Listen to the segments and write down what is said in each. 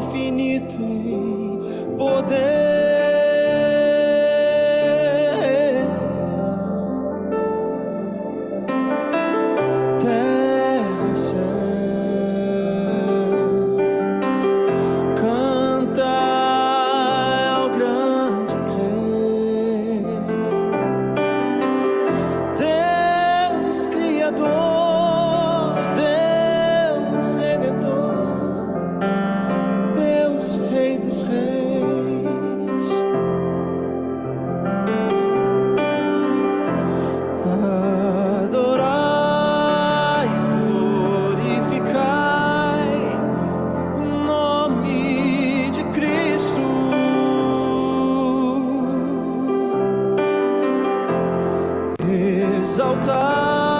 infinito em poder.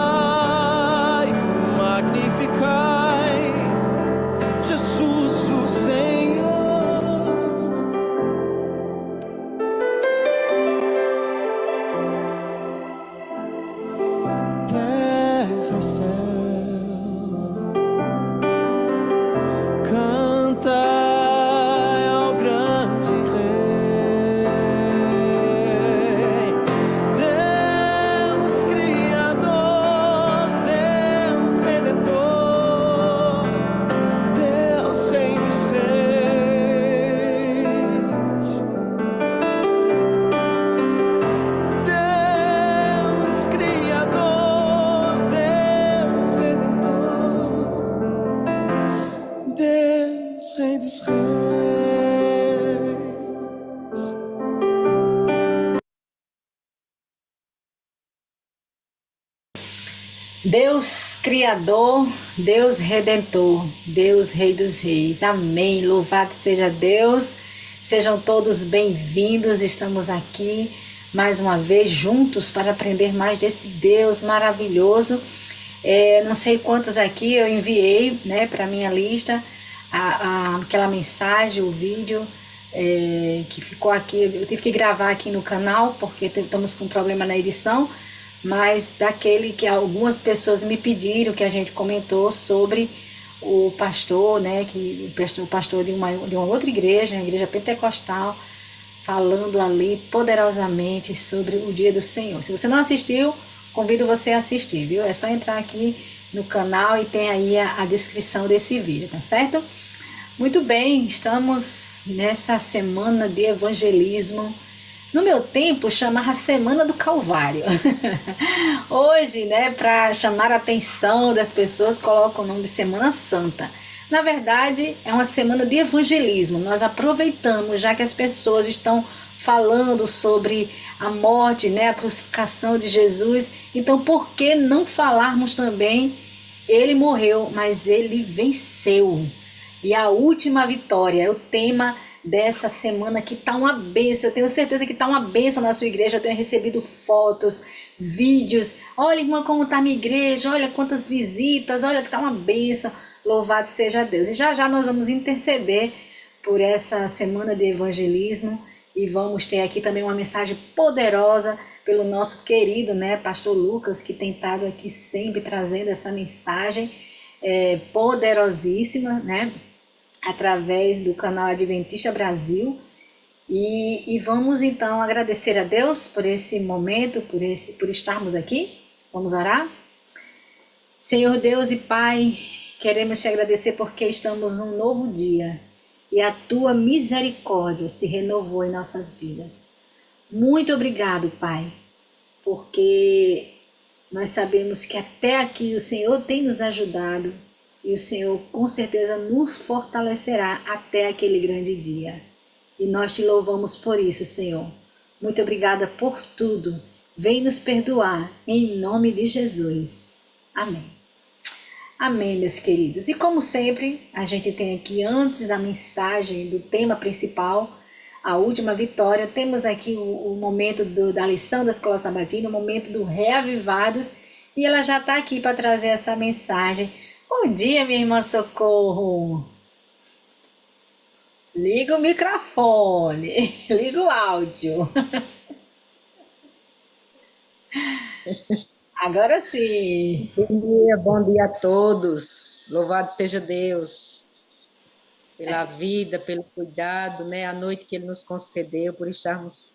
Exaltai, magnificai Jesus o Senhor. Terra e céu, cantai ao grande Rei, Deus Criador, Deus Redentor, Deus Rei dos Reis, Deus Criador, Deus Redentor, Deus Rei dos Reis. Deus Criador, Deus Redentor, Deus Rei dos Reis. Amém. Louvado seja Deus. Sejam todos bem-vindos. Estamos aqui mais uma vez juntos para aprender mais desse Deus maravilhoso. Não sei quantos aqui eu enviei, né, para minha lista aquela mensagem, o vídeo que ficou aqui. Eu tive que gravar aqui no canal porque estamos com problema na edição. Mas daquele que algumas pessoas me pediram, que a gente comentou sobre o pastor, né, o pastor de uma outra igreja, uma igreja pentecostal, falando ali poderosamente sobre o dia do Senhor. Se você não assistiu, convido você a assistir, viu? É só entrar aqui no canal e tem aí a descrição desse vídeo, tá certo? Muito bem, estamos nessa semana de evangelismo. No meu tempo, chamava Semana do Calvário. Hoje, né, para chamar a atenção das pessoas, colocam o nome de Semana Santa. Na verdade, é uma semana de evangelismo. Nós aproveitamos, já que as pessoas estão falando sobre a morte, né, a crucificação de Jesus. Então, por que não falarmos também? Ele morreu, mas ele venceu. E a última vitória é o tema dessa semana, que tá uma bênção. Eu tenho certeza que tá uma bênção na sua igreja. Eu tenho recebido fotos, vídeos. Olha, irmã, como tá a minha igreja, olha quantas visitas, olha que tá uma bênção. Louvado seja Deus. E já já nós vamos interceder por essa semana de evangelismo e vamos ter aqui também uma mensagem poderosa pelo nosso querido, né, pastor Lucas, que tem estado aqui sempre trazendo essa mensagem poderosíssima, né, através do canal Adventista Brasil. E vamos então agradecer a Deus por esse momento, por estarmos aqui. Vamos orar? Senhor Deus e Pai, queremos te agradecer porque estamos num novo dia e a tua misericórdia se renovou em nossas vidas. Muito obrigado, Pai, porque nós sabemos que até aqui o Senhor tem nos ajudado e o Senhor com certeza nos fortalecerá até aquele grande dia. E nós te louvamos por isso, Senhor. Muito obrigada por tudo. Vem nos perdoar, em nome de Jesus. Amém. Amém, meus queridos. E como sempre, a gente tem aqui, antes da mensagem do tema principal, a última vitória, temos aqui o momento da lição da Escola Sabatina, o momento do Reavivados, e ela já está aqui para trazer essa mensagem. Bom dia, minha irmã Socorro. Liga o microfone, liga o áudio. Agora sim. Bom dia a todos. Louvado seja Deus. pela vida, pelo cuidado, né? A noite que Ele nos concedeu, por estarmos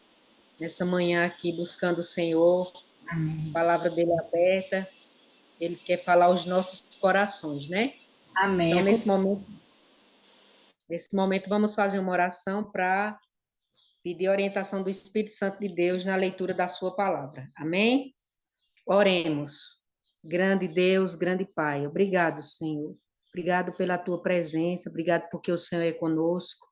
nessa manhã aqui buscando o Senhor, a Amém. palavra dele é aberta, Ele quer falar aos nossos corações, né? Amém. Então, nesse momento vamos fazer uma oração para pedir a orientação do Espírito Santo de Deus na leitura da sua palavra. Amém? Oremos. Grande Deus, grande Pai, obrigado, Senhor. Obrigado pela tua presença, obrigado porque o Senhor é conosco.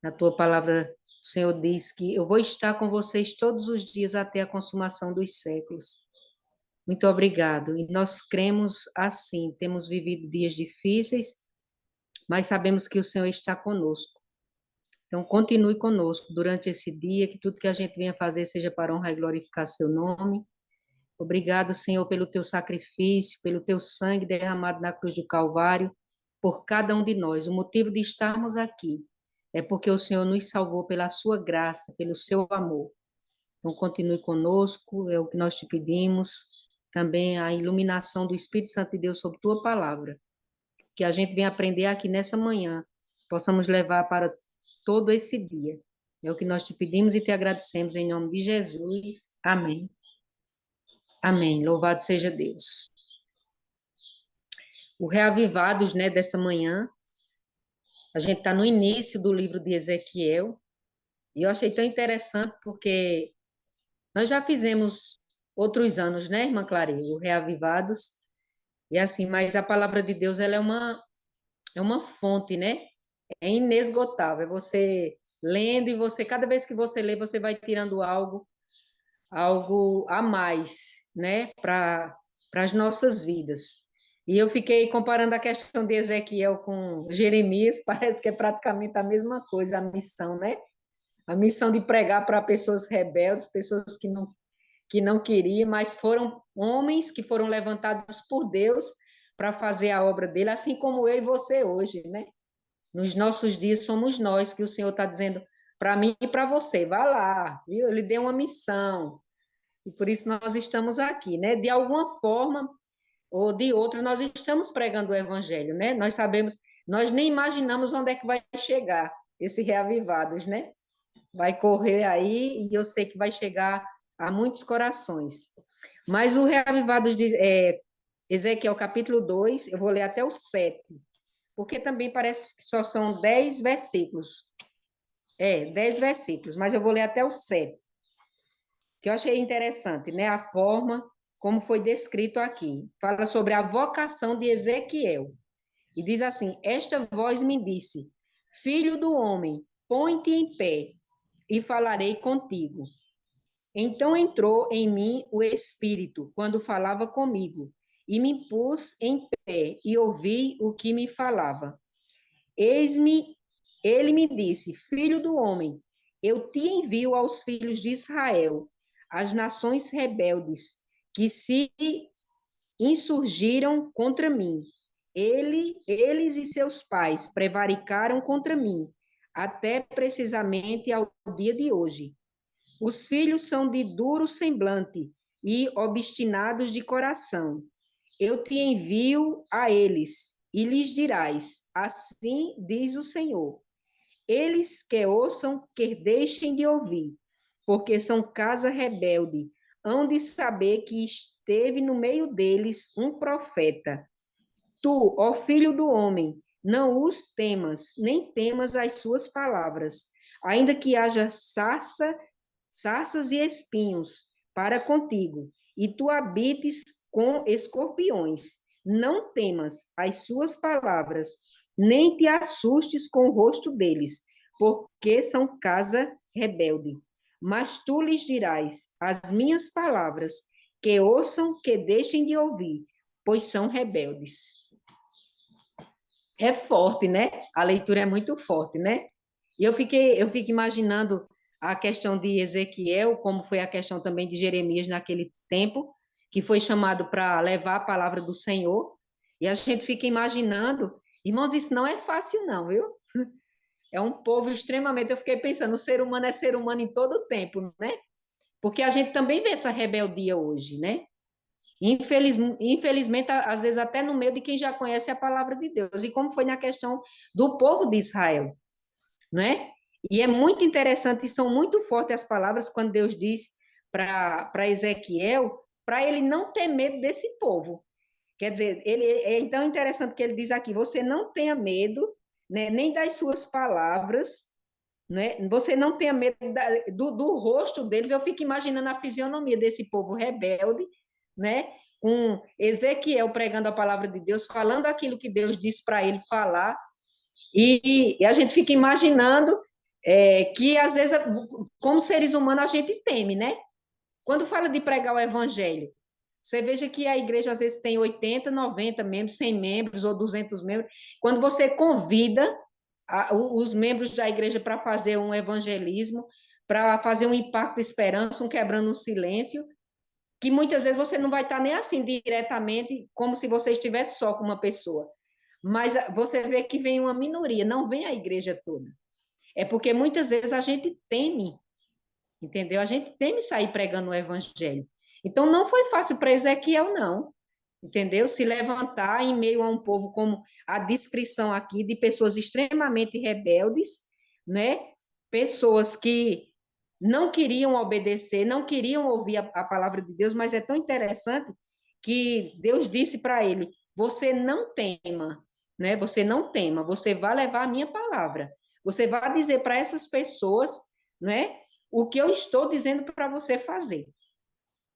Na tua palavra, o Senhor diz que eu vou estar com vocês todos os dias até a consumação dos séculos. Muito obrigado. E nós cremos assim, temos vivido dias difíceis, mas sabemos que o Senhor está conosco. Então, continue conosco durante esse dia, que tudo que a gente venha fazer seja para honrar e glorificar seu nome. Obrigado, Senhor, pelo teu sacrifício, pelo teu sangue derramado na cruz do Calvário, por cada um de nós. O motivo de estarmos aqui é porque o Senhor nos salvou pela sua graça, pelo seu amor. Então, continue conosco, é o que nós te pedimos. Também a iluminação do Espírito Santo de Deus sobre tua palavra, que a gente venha aprender aqui nessa manhã, possamos levar para todo esse dia. É o que nós te pedimos e te agradecemos em nome de Jesus. Amém. Amém. Louvado seja Deus. O Reavivados, né, dessa manhã, a gente está no início do livro de Ezequiel, e eu achei tão interessante porque nós já fizemos outros anos, né, irmã Clarinha, o Reavivados, e assim, mas a palavra de Deus, ela é uma fonte, né, é inesgotável, é você lendo e você, cada vez que você lê, você vai tirando algo a mais, né, para as nossas vidas. E eu fiquei comparando a questão de Ezequiel com Jeremias, parece que é praticamente a mesma coisa, a missão, né? A missão de pregar para pessoas rebeldes, pessoas que não queriam, mas foram homens que foram levantados por Deus para fazer a obra dele, assim como eu e você hoje, né? Nos nossos dias somos nós que o Senhor está dizendo para mim e para você, vá lá, viu? Ele deu uma missão, e por isso nós estamos aqui, né? De alguma forma ou de outra, nós estamos pregando o evangelho, né? Nós sabemos, nós nem imaginamos onde é que vai chegar esse Reavivados, né? Vai correr aí e eu sei que vai chegar a muitos corações. Mas o Reavivados de Ezequiel capítulo 2, eu vou ler até o 7, porque também parece que só são 10 versículos. 10 versículos, mas eu vou ler até o 7, que eu achei interessante, né? A forma como foi descrito aqui. Fala sobre a vocação de Ezequiel. E diz assim: Esta voz me disse, filho do homem, põe-te em pé e falarei contigo. Então entrou em mim o Espírito, quando falava comigo, e me pus em pé e ouvi o que me falava. Eis-me, ele me disse, filho do homem, eu te envio aos filhos de Israel, as nações rebeldes, que se insurgiram contra mim. Eles e seus pais prevaricaram contra mim, até precisamente ao dia de hoje. Os filhos são de duro semblante e obstinados de coração. Eu te envio a eles, e lhes dirás: assim diz o Senhor. Eles que ouçam, que deixem de ouvir, porque são casa rebelde, hão de saber que esteve no meio deles um profeta. Tu, ó filho do homem, não os temas, nem temas as suas palavras, ainda que haja sarças e espinhos para contigo, e tu habites com escorpiões. Não temas as suas palavras, nem te assustes com o rosto deles, porque são casa rebelde. Mas tu lhes dirás as minhas palavras, que ouçam, que deixem de ouvir, pois são rebeldes. É forte, né? A leitura é muito forte, né? E eu fico imaginando a questão de Ezequiel, como foi a questão também de Jeremias naquele tempo, que foi chamado para levar a palavra do Senhor. E a gente fica imaginando, irmãos, isso não é fácil, não, viu? É um povo extremamente. Eu fiquei pensando, o ser humano é ser humano em todo o tempo, né? Porque a gente também vê essa rebeldia hoje, né? Infelizmente, às vezes até no meio de quem já conhece a palavra de Deus, e como foi na questão do povo de Israel, né? E é muito interessante, e são muito fortes as palavras quando Deus diz para Ezequiel, para ele não ter medo desse povo. Quer dizer, ele é tão interessante que ele diz aqui: você não tenha medo, né, nem das suas palavras, né? Você não tenha medo do rosto deles. Eu fico imaginando a fisionomia desse povo rebelde, né? Com Ezequiel pregando a palavra de Deus, falando aquilo que Deus disse para ele falar, e a gente fica imaginando que às vezes, como seres humanos, a gente teme, né? Quando fala de pregar o evangelho, você veja que a igreja às vezes tem 80, 90 membros, 100 membros ou 200 membros. Quando você convida os membros da igreja para fazer um evangelismo, para fazer um impacto de esperança, um quebrando um silêncio, que muitas vezes você não vai estar nem assim diretamente, como se você estivesse só com uma pessoa. Mas você vê que vem uma minoria, não vem a igreja toda. É porque muitas vezes a gente teme, entendeu? A gente teme sair pregando o evangelho. Então não foi fácil para Ezequiel, não, entendeu? Se levantar em meio a um povo como a descrição aqui de pessoas extremamente rebeldes, né? Pessoas que não queriam obedecer, não queriam ouvir a palavra de Deus, mas é tão interessante que Deus disse para ele: você não tema, né? Você não tema, você vai levar a minha palavra. Você vai dizer para essas pessoas, né, o que eu estou dizendo para você fazer,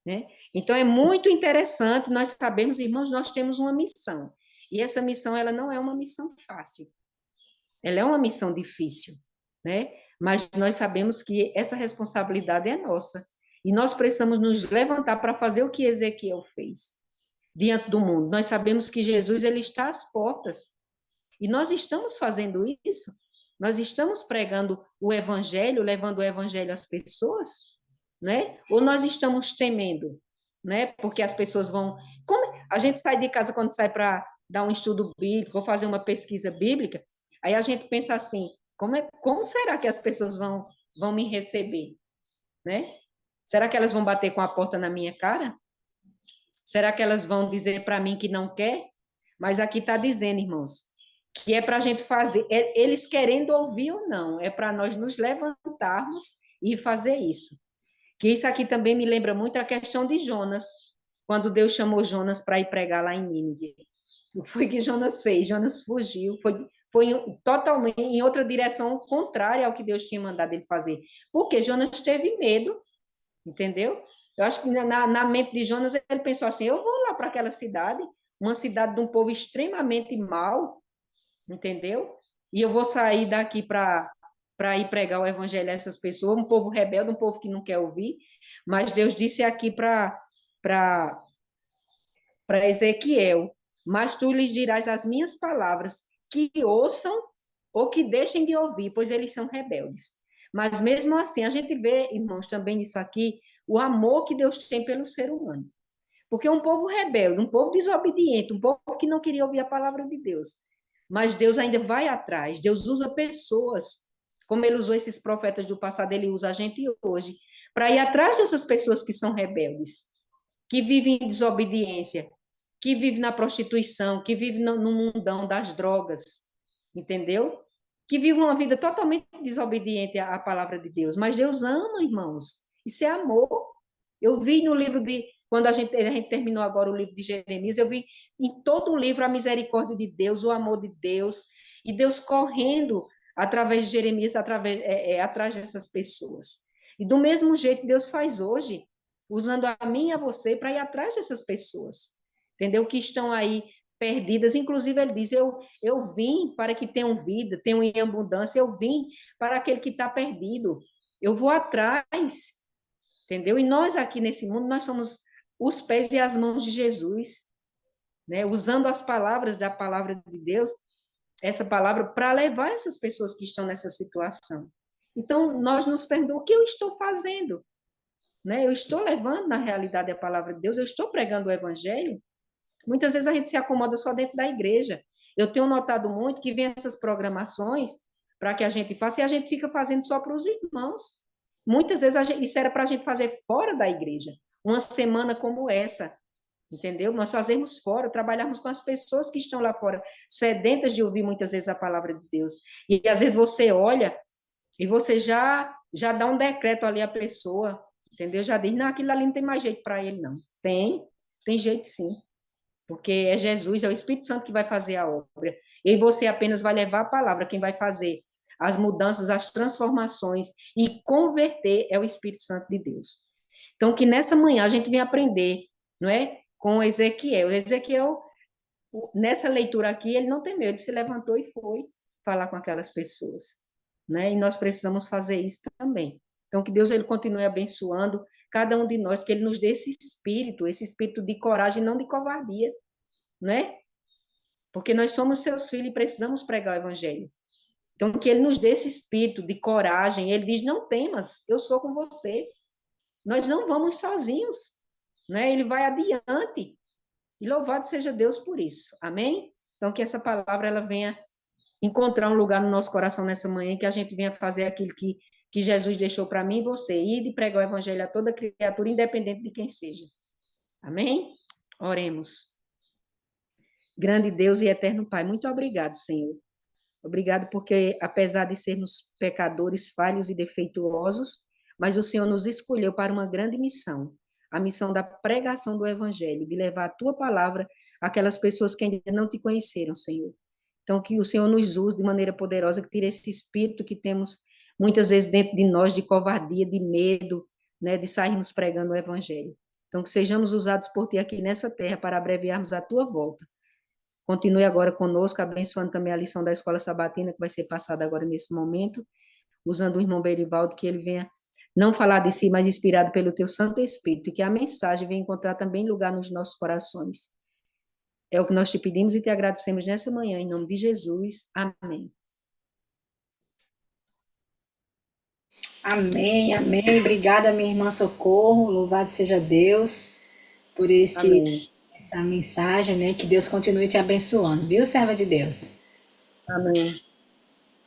né? Então é muito interessante, nós sabemos, irmãos, nós temos uma missão. E essa missão, ela não é uma missão fácil. Ela é uma missão difícil, né? Mas nós sabemos que essa responsabilidade é nossa. E nós precisamos nos levantar para fazer o que Ezequiel fez diante do mundo. Nós sabemos que Jesus, ele está às portas. E nós estamos fazendo isso. Nós estamos pregando o evangelho, levando o evangelho às pessoas, né? Ou nós estamos temendo, né? Porque as pessoas vão. Como a gente sai de casa quando sai para dar um estudo bíblico ou fazer uma pesquisa bíblica, aí a gente pensa assim: como será que as pessoas vão me receber, né? Será que elas vão bater com a porta na minha cara? Será que elas vão dizer para mim que não quer? Mas aqui está dizendo, irmãos, que é para a gente fazer, eles querendo ouvir ou não, é para nós nos levantarmos e fazer isso. Que isso aqui também me lembra muito a questão de Jonas, quando Deus chamou Jonas para ir pregar lá em Nínive. O que foi que Jonas fez? Jonas fugiu, foi totalmente em outra direção contrária ao que Deus tinha mandado ele fazer. Porque Jonas teve medo, entendeu? Eu acho que na mente de Jonas ele pensou assim: eu vou lá para aquela cidade, uma cidade de um povo extremamente mau, entendeu? E eu vou sair daqui para ir pregar o evangelho a essas pessoas, um povo rebelde, um povo que não quer ouvir. Mas Deus disse aqui para Ezequiel: mas tu lhes dirás as minhas palavras, que ouçam ou que deixem de ouvir, pois eles são rebeldes. Mas mesmo assim, a gente vê, irmãos, também nisso aqui, o amor que Deus tem pelo ser humano. Porque um povo rebelde, um povo desobediente, um povo que não queria ouvir a palavra de Deus. Mas Deus ainda vai atrás, Deus usa pessoas, como ele usou esses profetas do passado, ele usa a gente hoje, para ir atrás dessas pessoas que são rebeldes, que vivem em desobediência, que vivem na prostituição, que vivem no mundão das drogas, entendeu? Que vivem uma vida totalmente desobediente à palavra de Deus. Mas Deus ama, irmãos. Isso é amor. Eu vi no livro de, quando a gente terminou agora o livro de Jeremias, eu vi em todo o livro a misericórdia de Deus, o amor de Deus, e Deus correndo através de Jeremias, atrás dessas pessoas. E do mesmo jeito Deus faz hoje, usando a mim e a você para ir atrás dessas pessoas, entendeu? Que estão aí perdidas. Inclusive, ele diz: eu vim para que tenham vida, tenham em abundância, eu vim para aquele que está perdido. Eu vou atrás, entendeu? E nós aqui nesse mundo, nós somos os pés e as mãos de Jesus, né? Usando as palavras da palavra de Deus, essa palavra para levar essas pessoas que estão nessa situação. Então, nós nos perguntamos: o que eu estou fazendo? Né? Eu estou levando, na realidade, a palavra de Deus, eu estou pregando o evangelho. Muitas vezes a gente se acomoda só dentro da igreja. Eu tenho notado muito que vem essas programações para que a gente faça, e a gente fica fazendo só para os irmãos. Muitas vezes isso era para a gente fazer fora da igreja. Uma semana como essa, entendeu? Nós fazemos fora, trabalharmos com as pessoas que estão lá fora, sedentas de ouvir muitas vezes a palavra de Deus. E às vezes você olha e você já dá um decreto ali à pessoa, entendeu? Já diz, não, aquilo ali não tem mais jeito para ele, não. Tem jeito sim, porque é Jesus, é o Espírito Santo que vai fazer a obra. E você apenas vai levar a palavra, quem vai fazer as mudanças, as transformações e converter é o Espírito Santo de Deus. Então, que nessa manhã a gente venha aprender, não é? Com Ezequiel. Ezequiel, nessa leitura aqui, ele não temeu, ele se levantou e foi falar com aquelas pessoas, né? E nós precisamos fazer isso também. Então, que Deus ele continue abençoando cada um de nós, que ele nos dê esse espírito de coragem, não de covardia, né? Porque nós somos seus filhos e precisamos pregar o evangelho. Então, que ele nos dê esse espírito de coragem. Ele diz: não temas, eu sou com você. Nós não vamos sozinhos, né? Ele vai adiante. E louvado seja Deus por isso. Amém? Então, que essa palavra ela venha encontrar um lugar no nosso coração nessa manhã, que a gente venha fazer aquilo que Jesus deixou para mim e você, ir e pregar o evangelho a toda criatura, independente de quem seja. Amém? Oremos. Grande Deus e eterno Pai, muito obrigado, Senhor. Obrigado porque, apesar de sermos pecadores, falhos e defeituosos, mas o Senhor nos escolheu para uma grande missão, a missão da pregação do Evangelho, de levar a Tua palavra àquelas pessoas que ainda não Te conheceram, Senhor. Então, que o Senhor nos use de maneira poderosa, que tire esse espírito que temos muitas vezes dentro de nós, de covardia, de medo, né, de sairmos pregando o Evangelho. Então, que sejamos usados por Ti aqui nessa terra para abreviarmos a Tua volta. Continue agora conosco, abençoando também a lição da Escola Sabatina, que vai ser passada agora nesse momento, usando o irmão Berivaldo, que ele venha não falar de si, mas inspirado pelo Teu Santo Espírito, e que a mensagem venha encontrar também lugar nos nossos corações. É o que nós te pedimos e te agradecemos nessa manhã, em nome de Jesus. Amém. Amém, amém. Obrigada, minha irmã Socorro. Louvado seja Deus por Amém. essa mensagem, né? Que Deus continue te abençoando, viu, serva de Deus? Amém.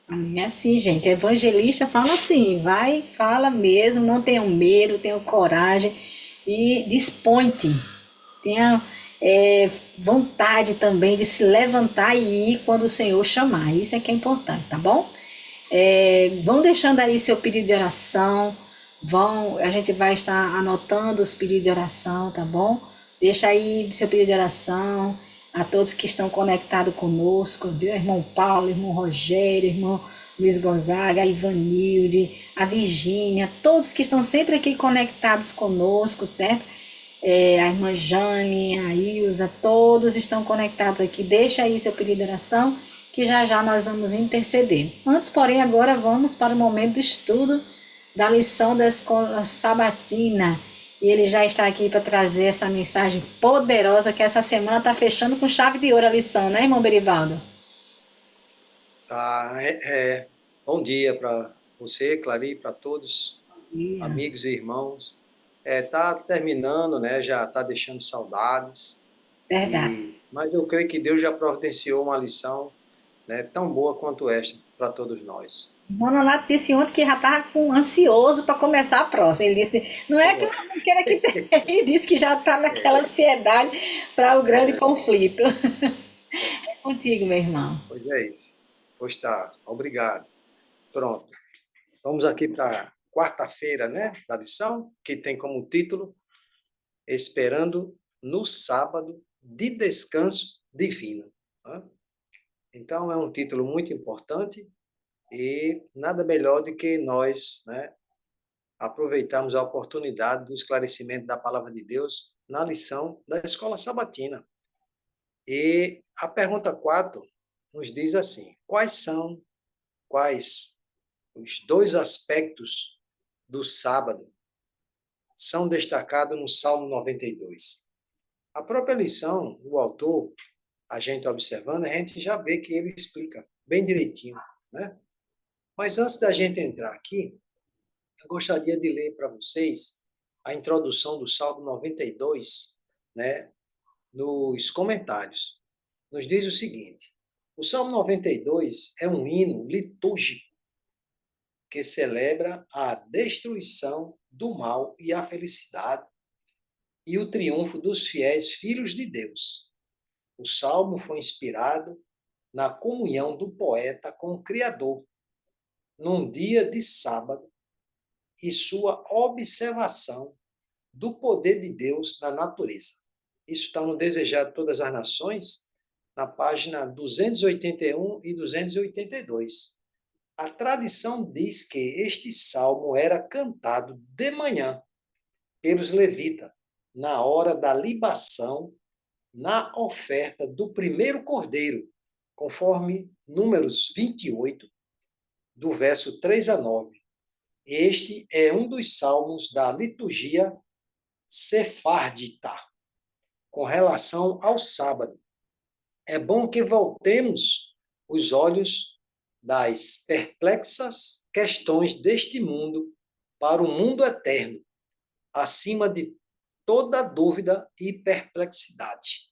Amém. É assim, gente. Evangelista fala assim, vai, fala mesmo, não tenham medo, tenham coragem e dispõe-te. Tenha vontade também de se levantar e ir quando o Senhor chamar. Isso é que é importante, tá bom? Vão deixando aí seu pedido de oração, a gente vai estar anotando os pedidos de oração, tá bom? Deixa aí seu pedido de oração a todos que estão conectados conosco, viu? Irmão Paulo, irmão Rogério, irmão Luiz Gonzaga, a Ivanilde, a Virgínia, todos que estão sempre aqui conectados conosco, certo? A irmã Jane, a Ilza, todos estão conectados aqui. Deixa aí seu pedido de oração, que já já nós vamos interceder. Antes, porém, agora vamos para o momento do estudo da lição da Escola Sabatina. E ele já está aqui para trazer essa mensagem poderosa, que essa semana está fechando com chave de ouro a lição, né, irmão Berivaldo? Tá, bom dia para você, Clari, para todos, amigos e irmãos. Tá terminando, né? Já tá deixando saudades. Verdade. Mas eu creio que Deus já providenciou uma lição, né, tão boa quanto esta para todos nós. O Nonato disse ontem que já estava ansioso para começar a próxima. Ele disse, não é que eu não queira que tenha, ele disse que já está naquela ansiedade para o grande conflito. É contigo, meu irmão. Pois é isso. Pois tá, obrigado. Pronto. Vamos aqui para quarta-feira, né, da lição, que tem como título Esperando no Sábado de Descanso Divino. Né? Então, é um título muito importante e nada melhor do que nós, né, aproveitarmos a oportunidade do esclarecimento da Palavra de Deus na lição da Escola Sabatina. E a pergunta 4 nos diz assim: quais os dois aspectos do sábado são destacados no Salmo 92? A própria lição, o autor, a gente observando, a gente já vê que ele explica bem direitinho, né? Mas antes da gente entrar aqui, eu gostaria de ler para vocês a introdução do Salmo 92, né, nos comentários. Nos diz o seguinte: o Salmo 92 é um hino litúrgico que celebra a destruição do mal e a felicidade, e o triunfo dos fiéis filhos de Deus. O salmo foi inspirado na comunhão do poeta com o Criador, num dia de sábado, e sua observação do poder de Deus na natureza. Isso está no Desejar de Todas as Nações, na página 281 e 282. A tradição diz que este salmo era cantado de manhã pelos levitas, na hora da libação, na oferta do primeiro cordeiro, conforme Números 28, do verso 3 a 9. Este é um dos salmos da liturgia sefardita, com relação ao sábado. É bom que voltemos os olhos das perplexas questões deste mundo para o mundo eterno, acima de toda dúvida e perplexidade.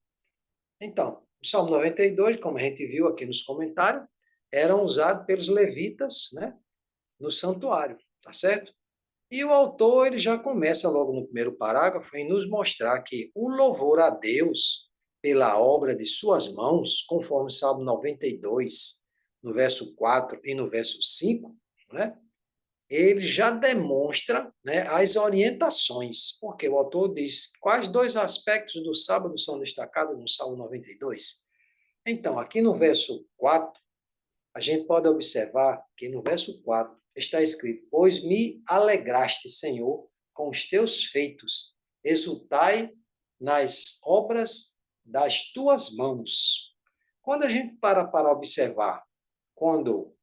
Então, o Salmo 92, como a gente viu aqui nos comentários, era usado pelos levitas, né, no santuário, tá certo? E o autor ele já começa logo no primeiro parágrafo em nos mostrar que o louvor a Deus pela obra de suas mãos, conforme o Salmo 92, no verso 4 e no verso 5, né? Ele já demonstra, né, as orientações, porque o autor diz quais dois aspectos do sábado são destacados no Salmo 92. Então, aqui no verso 4, a gente pode observar que no verso 4 está escrito: pois me alegraste, Senhor, com os teus feitos, exultai nas obras das tuas mãos. Quando a gente para observar, quando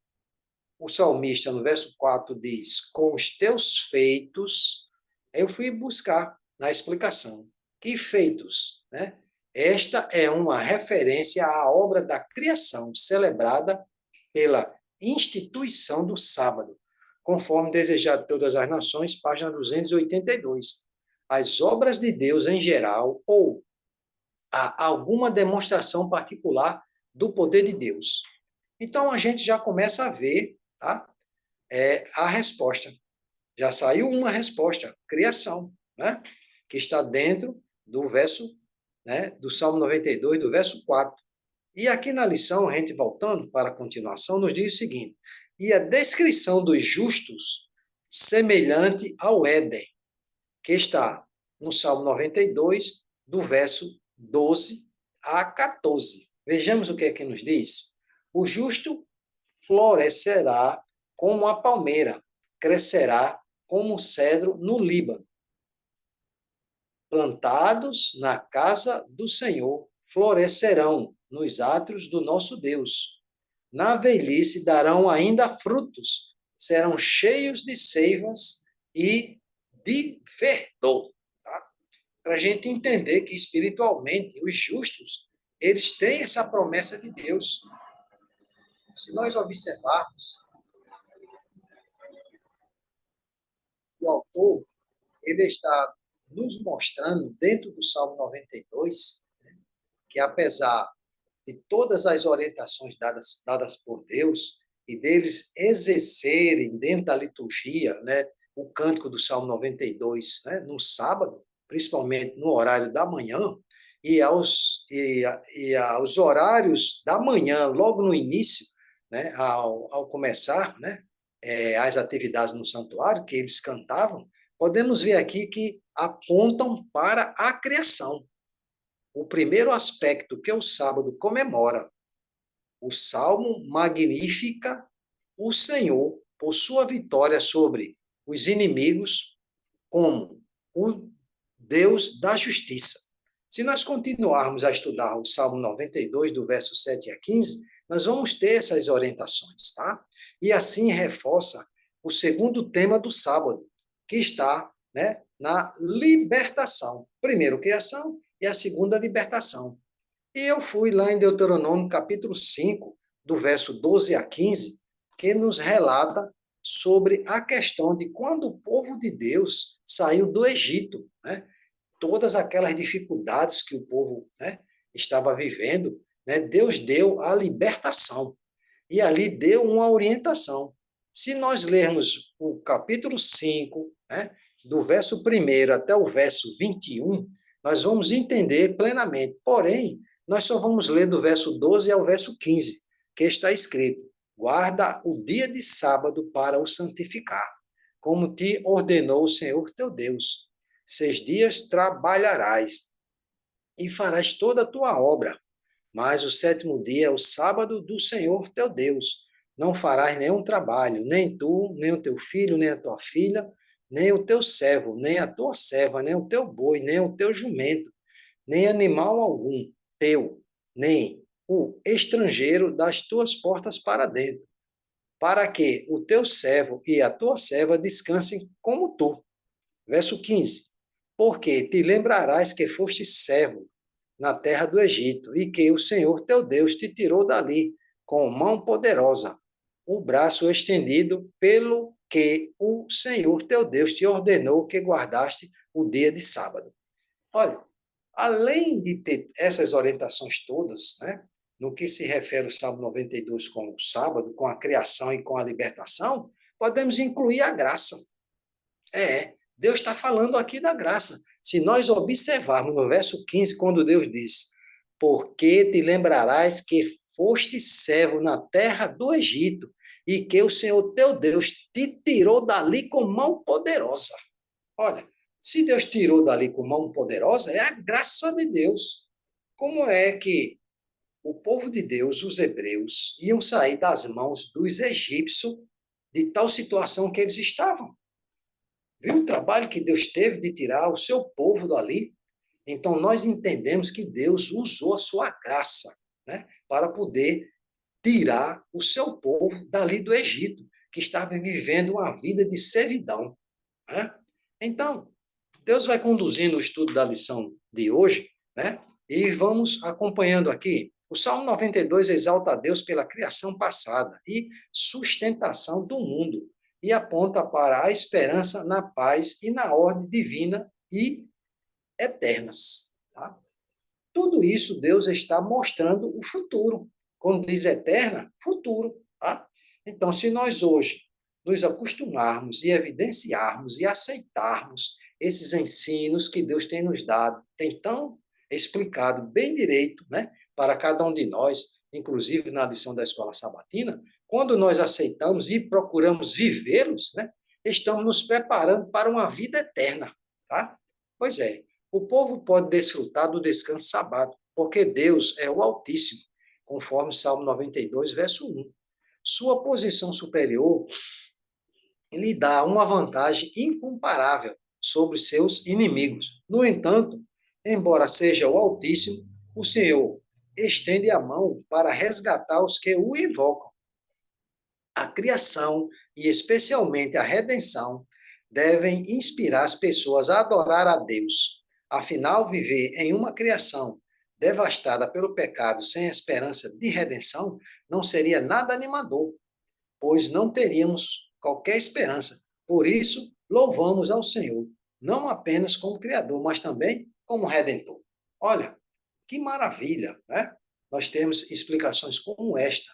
o salmista, no verso 4, diz, com os teus feitos, eu fui buscar na explicação. Que feitos? Né? Esta é uma referência à obra da criação, celebrada pela instituição do sábado, conforme Desejado de Todas as Nações, página 282. As obras de Deus em geral, ou há alguma demonstração particular do poder de Deus. Então, a gente já começa a ver, tá? A resposta. Já saiu uma resposta, criação, né? Que está dentro do verso, né, do Salmo 92, do verso 4. E aqui na lição, a gente voltando para a continuação, nos diz o seguinte: e a descrição dos justos semelhante ao Éden, que está no Salmo 92, do verso 12 a 14. Vejamos o que é que nos diz. O justo florescerá como a palmeira, crescerá como o cedro no Líbano. Plantados na casa do Senhor, florescerão nos átrios do nosso Deus. Na velhice darão ainda frutos, serão cheios de seivas e de verdor. Tá? Para a gente entender que espiritualmente os justos, eles têm essa promessa de Deus. Se nós observarmos, o autor, ele está nos mostrando, dentro do Salmo 92, né, que apesar de todas as orientações dadas por Deus, e deles exercerem dentro da liturgia, né, o cântico do Salmo 92, né, no sábado, principalmente no horário da manhã, e aos horários da manhã, logo no início, né, ao começar, né, as atividades no santuário, que eles cantavam, podemos ver aqui que apontam para a criação. O primeiro aspecto que o sábado comemora, o Salmo magnifica o Senhor por sua vitória sobre os inimigos como o Deus da justiça. Se nós continuarmos a estudar o Salmo 92, do verso 7 a 15, nós vamos ter essas orientações, tá? E assim reforça o segundo tema do sábado, que está, né, na libertação. Primeiro, criação, e a segunda, libertação. E eu fui lá em Deuteronômio, capítulo 5, do verso 12 a 15, que nos relata sobre a questão de quando o povo de Deus saiu do Egito, né? Todas aquelas dificuldades que o povo, né, estava vivendo, né? Deus deu a libertação. E ali deu uma orientação. Se nós lermos o capítulo 5, né, do verso 1 até o verso 21, nós vamos entender plenamente. Porém, nós só vamos ler do verso 12 ao verso 15, que está escrito: guarda o dia de sábado para o santificar, como te ordenou o Senhor teu Deus. 6 dias trabalharás e farás toda a tua obra, mas o 7º dia é o sábado do Senhor teu Deus. Não farás nenhum trabalho, nem tu, nem o teu filho, nem a tua filha, nem o teu servo, nem a tua serva, nem o teu boi, nem o teu jumento, nem animal algum teu, nem o estrangeiro das tuas portas para dentro, para que o teu servo e a tua serva descansem como tu. Verso 15. Porque te lembrarás que foste servo na terra do Egito, e que o Senhor teu Deus te tirou dali com mão poderosa, o braço estendido, pelo que o Senhor teu Deus te ordenou que guardaste o dia de sábado. Olha, além de ter essas orientações todas, né, no que se refere ao Salmo 92 com o sábado, com a criação e com a libertação, podemos incluir a graça. Deus está falando aqui da graça. Se nós observarmos no verso 15, quando Deus diz: porque te lembrarás que foste servo na terra do Egito, e que o Senhor teu Deus te tirou dali com mão poderosa. Olha, se Deus tirou dali com mão poderosa, é a graça de Deus. Como é que o povo de Deus, os hebreus, iam sair das mãos dos egípcios de tal situação que eles estavam? Viu o trabalho que Deus teve de tirar o seu povo dali? Então, nós entendemos que Deus usou a sua graça, né, para poder tirar o seu povo dali do Egito, que estava vivendo uma vida de servidão. Né? Então, Deus vai conduzindo o estudo da lição de hoje, né, e vamos acompanhando aqui. O Salmo 92 exalta a Deus pela criação passada e sustentação do mundo, e aponta para a esperança na paz e na ordem divina e eternas. Tá? Tudo isso Deus está mostrando o futuro. Quando diz eterna, futuro. Tá? Então, se nós hoje nos acostumarmos e evidenciarmos e aceitarmos esses ensinos que Deus tem nos dado, tem tão explicado bem direito, né, para cada um de nós, inclusive na lição da Escola Sabatina, quando nós aceitamos e procuramos vivê-los, né, estamos nos preparando para uma vida eterna. Tá? Pois é, o povo pode desfrutar do descanso sabático, porque Deus é o Altíssimo, conforme Salmo 92, verso 1. Sua posição superior lhe dá uma vantagem incomparável sobre seus inimigos. No entanto, embora seja o Altíssimo, o Senhor estende a mão para resgatar os que o invocam. A criação, e especialmente a redenção, devem inspirar as pessoas a adorar a Deus. Afinal, viver em uma criação devastada pelo pecado sem esperança de redenção não seria nada animador, pois não teríamos qualquer esperança. Por isso, louvamos ao Senhor, não apenas como Criador, mas também como Redentor. Olha, que maravilha, né? Nós temos explicações como esta,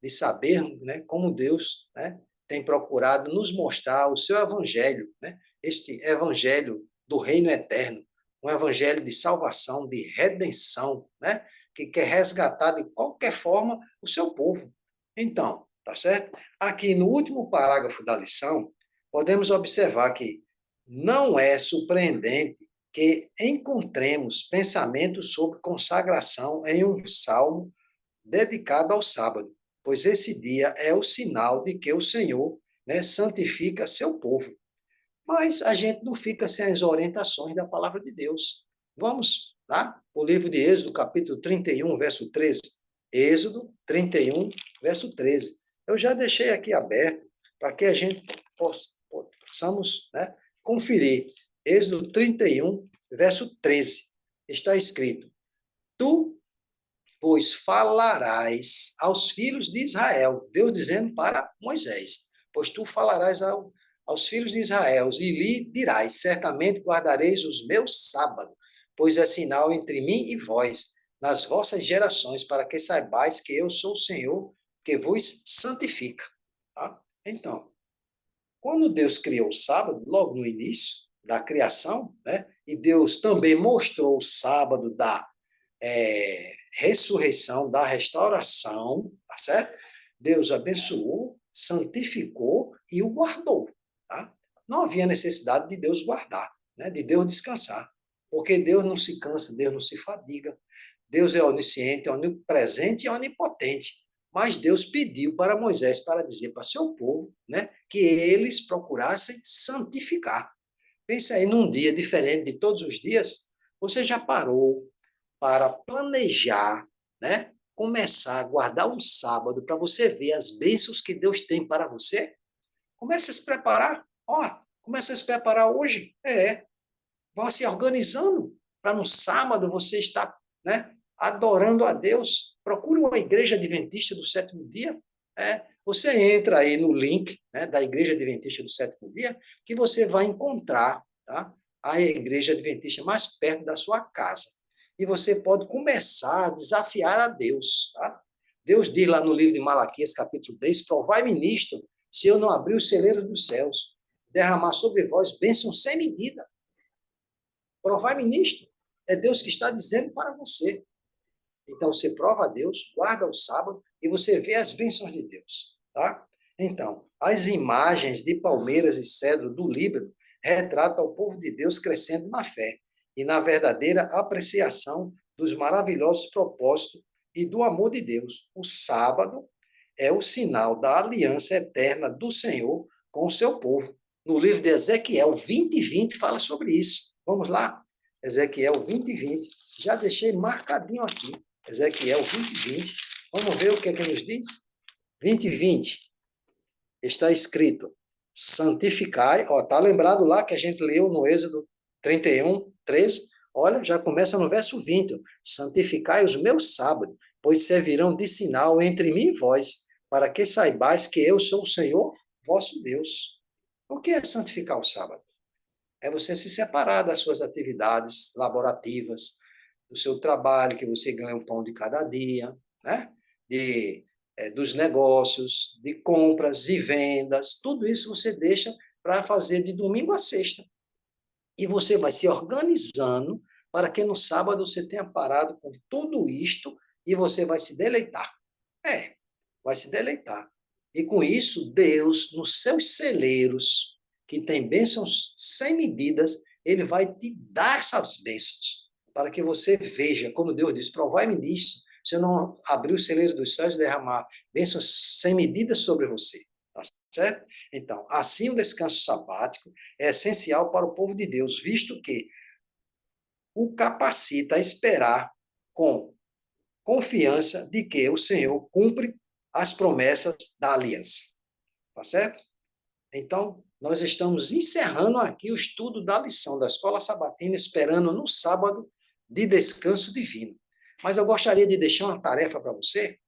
de sabermos, né, como Deus, né, tem procurado nos mostrar o seu evangelho, né? Este evangelho do reino eterno, um evangelho de salvação, de redenção, né? Que quer resgatar de qualquer forma o seu povo. Então, tá certo? Aqui no último parágrafo da lição, podemos observar que não é surpreendente que encontremos pensamentos sobre consagração em um salmo dedicado ao sábado, pois esse dia é o sinal de que o Senhor, né, santifica seu povo. Mas a gente não fica sem as orientações da palavra de Deus. Vamos lá? O livro de Êxodo, capítulo 31, verso 13. Êxodo 31, verso 13. Eu já deixei aqui aberto para que a gente possamos, né, conferir. Êxodo 31, verso 13. Está escrito: Tu, pois, falarás aos filhos de Israel, Deus dizendo para Moisés, pois tu falarás aos filhos de Israel e lhe dirás: certamente guardareis os meus sábados, pois é sinal entre mim e vós, nas vossas gerações, para que saibais que eu sou o Senhor, que vos santifica. Tá? Então, quando Deus criou o sábado, logo no início, da criação, né? E Deus também mostrou o sábado da ressurreição, da restauração, tá certo? Deus abençoou, santificou e o guardou, tá? Não havia necessidade de Deus guardar, né? De Deus descansar, porque Deus não se cansa, Deus não se fadiga. Deus é onisciente, onipresente e onipotente. Mas Deus pediu para Moisés para dizer para seu povo, né, que eles procurassem santificar. Pensa aí num dia diferente de todos os dias. Você já parou para planejar, né? Começar a guardar um sábado para você ver as bênçãos que Deus tem para você? Comece a se preparar. Ó, comece a se preparar hoje. Vá se organizando para no sábado você estar, né, adorando a Deus. Procure uma igreja adventista do sétimo dia. Você entra aí no link, né, da Igreja Adventista do Sétimo Dia, que você vai encontrar, tá, a Igreja Adventista mais perto da sua casa. E você pode começar a desafiar a Deus. Tá? Deus diz lá no livro de Malaquias, capítulo 10, provai-me nisto, se eu não abrir os celeiros dos céus, derramar sobre vós bênçãos sem medida. Provai-me nisto. É Deus que está dizendo para você. Então, você prova a Deus, guarda o sábado e você vê as bênçãos de Deus, tá? Então, as imagens de palmeiras e cedro do Líbano retratam o povo de Deus crescendo na fé e na verdadeira apreciação dos maravilhosos propósitos e do amor de Deus. O sábado é o sinal da aliança eterna do Senhor com o seu povo. No livro de Ezequiel 20:20 fala sobre isso. Vamos lá? Ezequiel 20:20. Já deixei marcadinho aqui. Ezequiel 20:20. Vamos ver o que é que nos diz? 20:20. Está escrito: santificai. Ó, tá lembrado lá que a gente leu no Êxodo 31:13? Olha, já começa no verso 20. Ó, santificai os meus sábados, pois servirão de sinal entre mim e vós, para que saibais que eu sou o Senhor, vosso Deus. O que é santificar o sábado? É você se separar das suas atividades laborativas, do seu trabalho, que você ganha um pão de cada dia, né? Dos negócios, de compras e vendas, tudo isso você deixa para fazer de domingo a sexta. E você vai se organizando para que no sábado você tenha parado com tudo isto e você vai se deleitar. Vai se deleitar. E com isso, Deus, nos seus celeiros, que tem bênçãos sem medidas, ele vai te dar essas bênçãos para que você veja, como Deus diz, provai-me nisso, se eu não abrir o celeiro dos céus e derramar bênçãos sem medidas sobre você. Tá certo? Então, assim o descanso sabático é essencial para o povo de Deus, visto que o capacita a esperar com confiança de que o Senhor cumpre as promessas da aliança. Tá certo? Então, nós estamos encerrando aqui o estudo da lição da Escola Sabatina, esperando no sábado de descanso divino. Mas eu gostaria de deixar uma tarefa para você,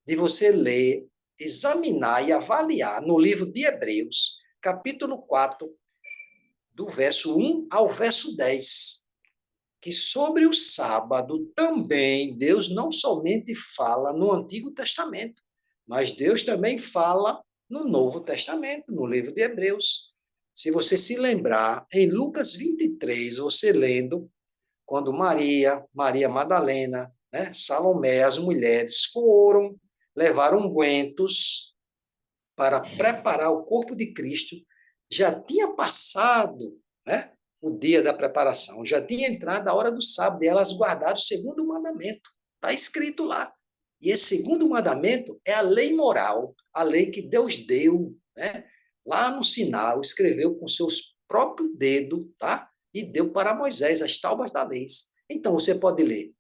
de você ler, examinar e avaliar no livro de Hebreus, capítulo 4, do verso 1 ao verso 10, que sobre o sábado também Deus não somente fala no Antigo Testamento, mas Deus também fala no Novo Testamento, no livro de Hebreus. Se você se lembrar, em Lucas 23, você lendo, quando Maria Madalena, né, Salomé, as mulheres levaram ungüentos para preparar o corpo de Cristo, já tinha passado, né, o dia da preparação, já tinha entrado a hora do sábado, e elas guardaram o segundo mandamento. Está escrito lá. E esse segundo mandamento é a lei moral, a lei que Deus deu, né? Lá no Sinai, escreveu com seus próprios dedos, tá? E deu para Moisés as tábuas da lei. Então, você pode ler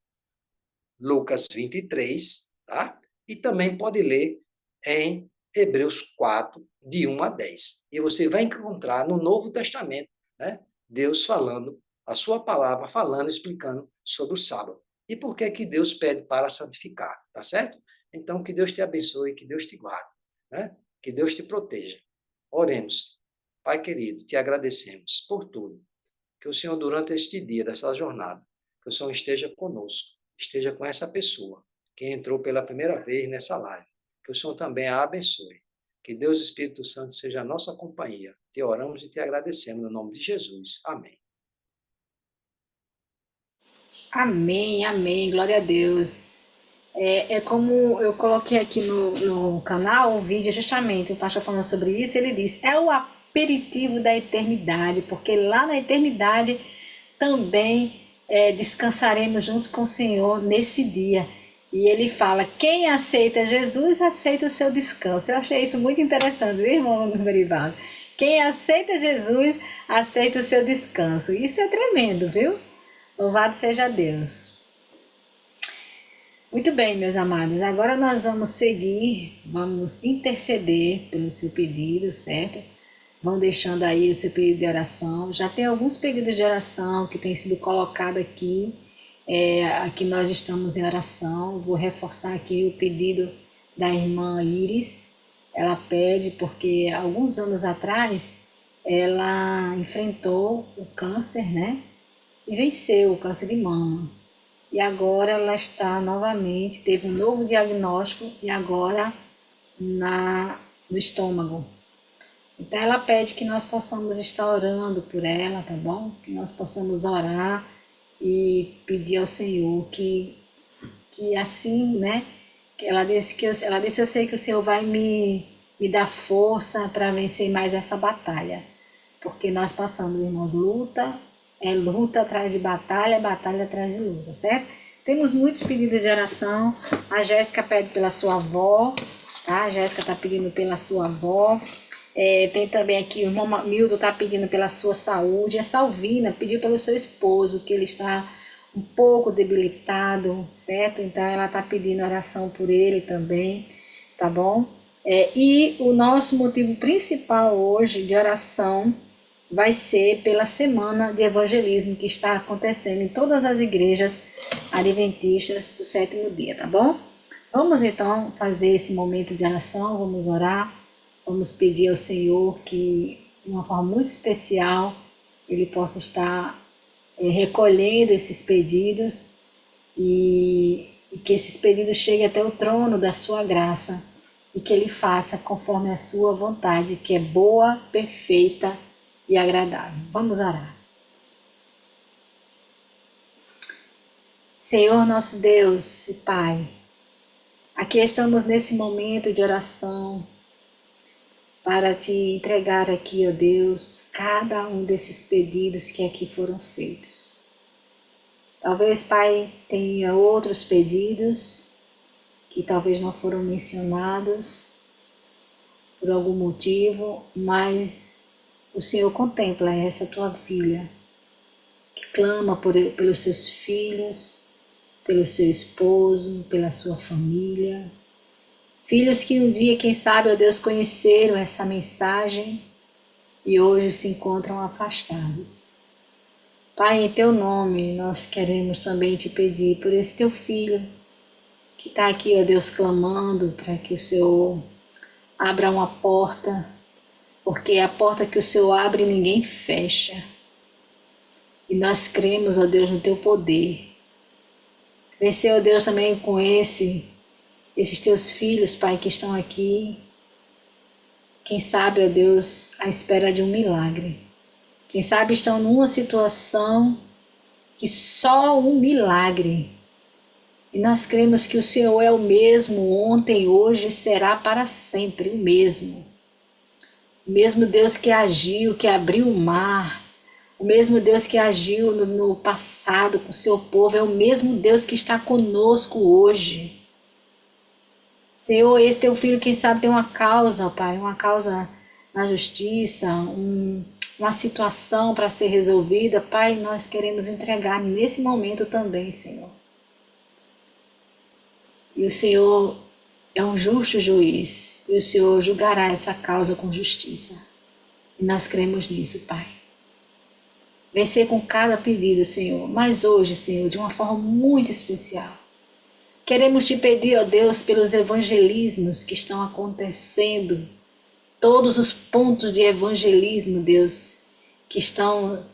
Lucas 23, tá? E também pode ler em Hebreus 4, de 1 a 10. E você vai encontrar no Novo Testamento, né? Deus falando, a sua palavra falando, explicando sobre o sábado. E por que que Deus pede para santificar, tá certo? Então, que Deus te abençoe, que Deus te guarde, né? Que Deus te proteja. Oremos. Pai querido, te agradecemos por tudo. Que o Senhor, durante este dia, dessa jornada, que o Senhor esteja conosco, esteja com essa pessoa que entrou pela primeira vez nessa live. Que o Senhor também a abençoe. Que Deus e o Espírito Santo seja a nossa companhia. Te oramos e te agradecemos no nome de Jesus. Amém. Amém, amém, glória a Deus. É como eu coloquei aqui no canal um vídeo justamente, o pastor falando sobre isso, ele disse, é o aperitivo da eternidade, porque lá na eternidade também descansaremos juntos com o Senhor nesse dia. E ele fala, quem aceita Jesus, aceita o seu descanso. Eu achei isso muito interessante, viu, irmão Verivaldo? Quem aceita Jesus, aceita o seu descanso. Isso é tremendo, viu? Louvado seja Deus. Muito bem, meus amados. Agora nós vamos seguir, vamos interceder pelo seu pedido, certo? Vão deixando aí o seu pedido de oração. Já tem alguns pedidos de oração que têm sido colocados aqui. Aqui nós estamos em oração. Vou reforçar aqui o pedido da irmã Iris. Ela pede porque alguns anos atrás ela enfrentou o câncer, né? E venceu o câncer de mama. E agora ela está novamente, teve um novo diagnóstico e agora no estômago. Então ela pede que nós possamos estar orando por ela, tá bom? Que nós possamos orar e pedir ao Senhor que assim, né? Que ela disse, eu sei que o Senhor vai me dar força para vencer mais essa batalha. Porque nós passamos, irmãos, luta atrás de batalha, batalha atrás de luta, certo? Temos muitos pedidos de oração. A Jéssica pede pela sua avó, tá? A Jéssica está pedindo pela sua avó. Tem também aqui o irmão Milton está pedindo pela sua saúde. A Salvina pediu pelo seu esposo, que ele está um pouco debilitado, certo? Então ela está pedindo oração por ele também, tá bom? E o nosso motivo principal hoje de oração vai ser pela semana de evangelismo que está acontecendo em todas as igrejas adventistas do sétimo dia, tá bom? Vamos então fazer esse momento de oração, vamos orar, vamos pedir ao Senhor que, de uma forma muito especial, Ele possa estar recolhendo esses pedidos e que esses pedidos cheguem até o trono da sua graça e que Ele faça conforme a sua vontade, que é boa, perfeita e agradável. Vamos orar. Senhor nosso Deus e Pai, aqui estamos nesse momento de oração para te entregar aqui, ó Deus, cada um desses pedidos que aqui foram feitos. Talvez, Pai, tenha outros pedidos que talvez não foram mencionados por algum motivo, mas o Senhor contempla essa tua filha, que clama pelos seus filhos, pelo seu esposo, pela sua família. Filhos que um dia, quem sabe, ó Deus, conheceram essa mensagem e hoje se encontram afastados. Pai, em teu nome, nós queremos também te pedir por esse teu filho, que está aqui, ó Deus, clamando para que o Senhor abra uma porta, porque é a porta que o Senhor abre ninguém fecha. E nós cremos, ó Deus, no teu poder. Vencer, ó Deus, também com esses teus filhos, Pai, que estão aqui. Quem sabe, ó Deus, à espera de um milagre. Quem sabe estão numa situação que só um milagre. E nós cremos que o Senhor é o mesmo ontem, hoje e será para sempre o mesmo. O mesmo Deus que agiu, que abriu o mar, o mesmo Deus que agiu no passado com o seu povo, é o mesmo Deus que está conosco hoje. Senhor, esse teu filho, quem sabe, tem uma causa, Pai, uma causa na justiça, uma situação para ser resolvida. Pai, nós queremos entregar nesse momento também, Senhor. E o Senhor é um justo juiz, e o Senhor julgará essa causa com justiça. E nós cremos nisso, Pai. Vencer com cada pedido, Senhor, mas hoje, Senhor, de uma forma muito especial. Queremos te pedir, ó Deus, pelos evangelismos que estão acontecendo, todos os pontos de evangelismo, Deus, que estão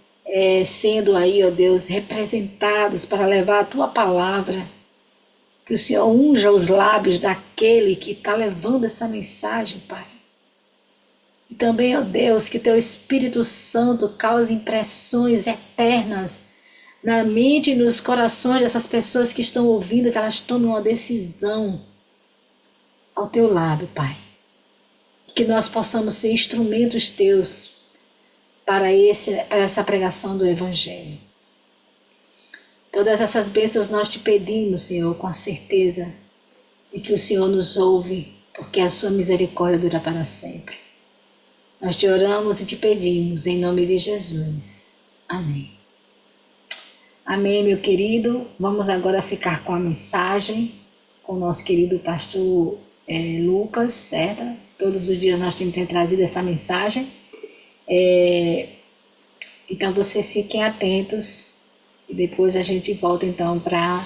sendo aí, ó Deus, representados para levar a tua palavra. Que o Senhor unja os lábios daquele que está levando essa mensagem, Pai. também, ó Deus, que teu Espírito Santo cause impressões eternas na mente e nos corações dessas pessoas que estão ouvindo, que elas tomem uma decisão ao teu lado, Pai. Que nós possamos ser instrumentos teus para essa pregação do Evangelho. Todas essas bênçãos nós te pedimos, Senhor, com a certeza de que o Senhor nos ouve, porque a sua misericórdia dura para sempre. Nós te oramos e te pedimos em nome de Jesus. Amém. Amém, meu querido. Vamos agora ficar com a mensagem, com o nosso querido pastor Lucas, certo? Todos os dias nós temos trazido essa mensagem. Então vocês fiquem atentos e depois a gente volta então para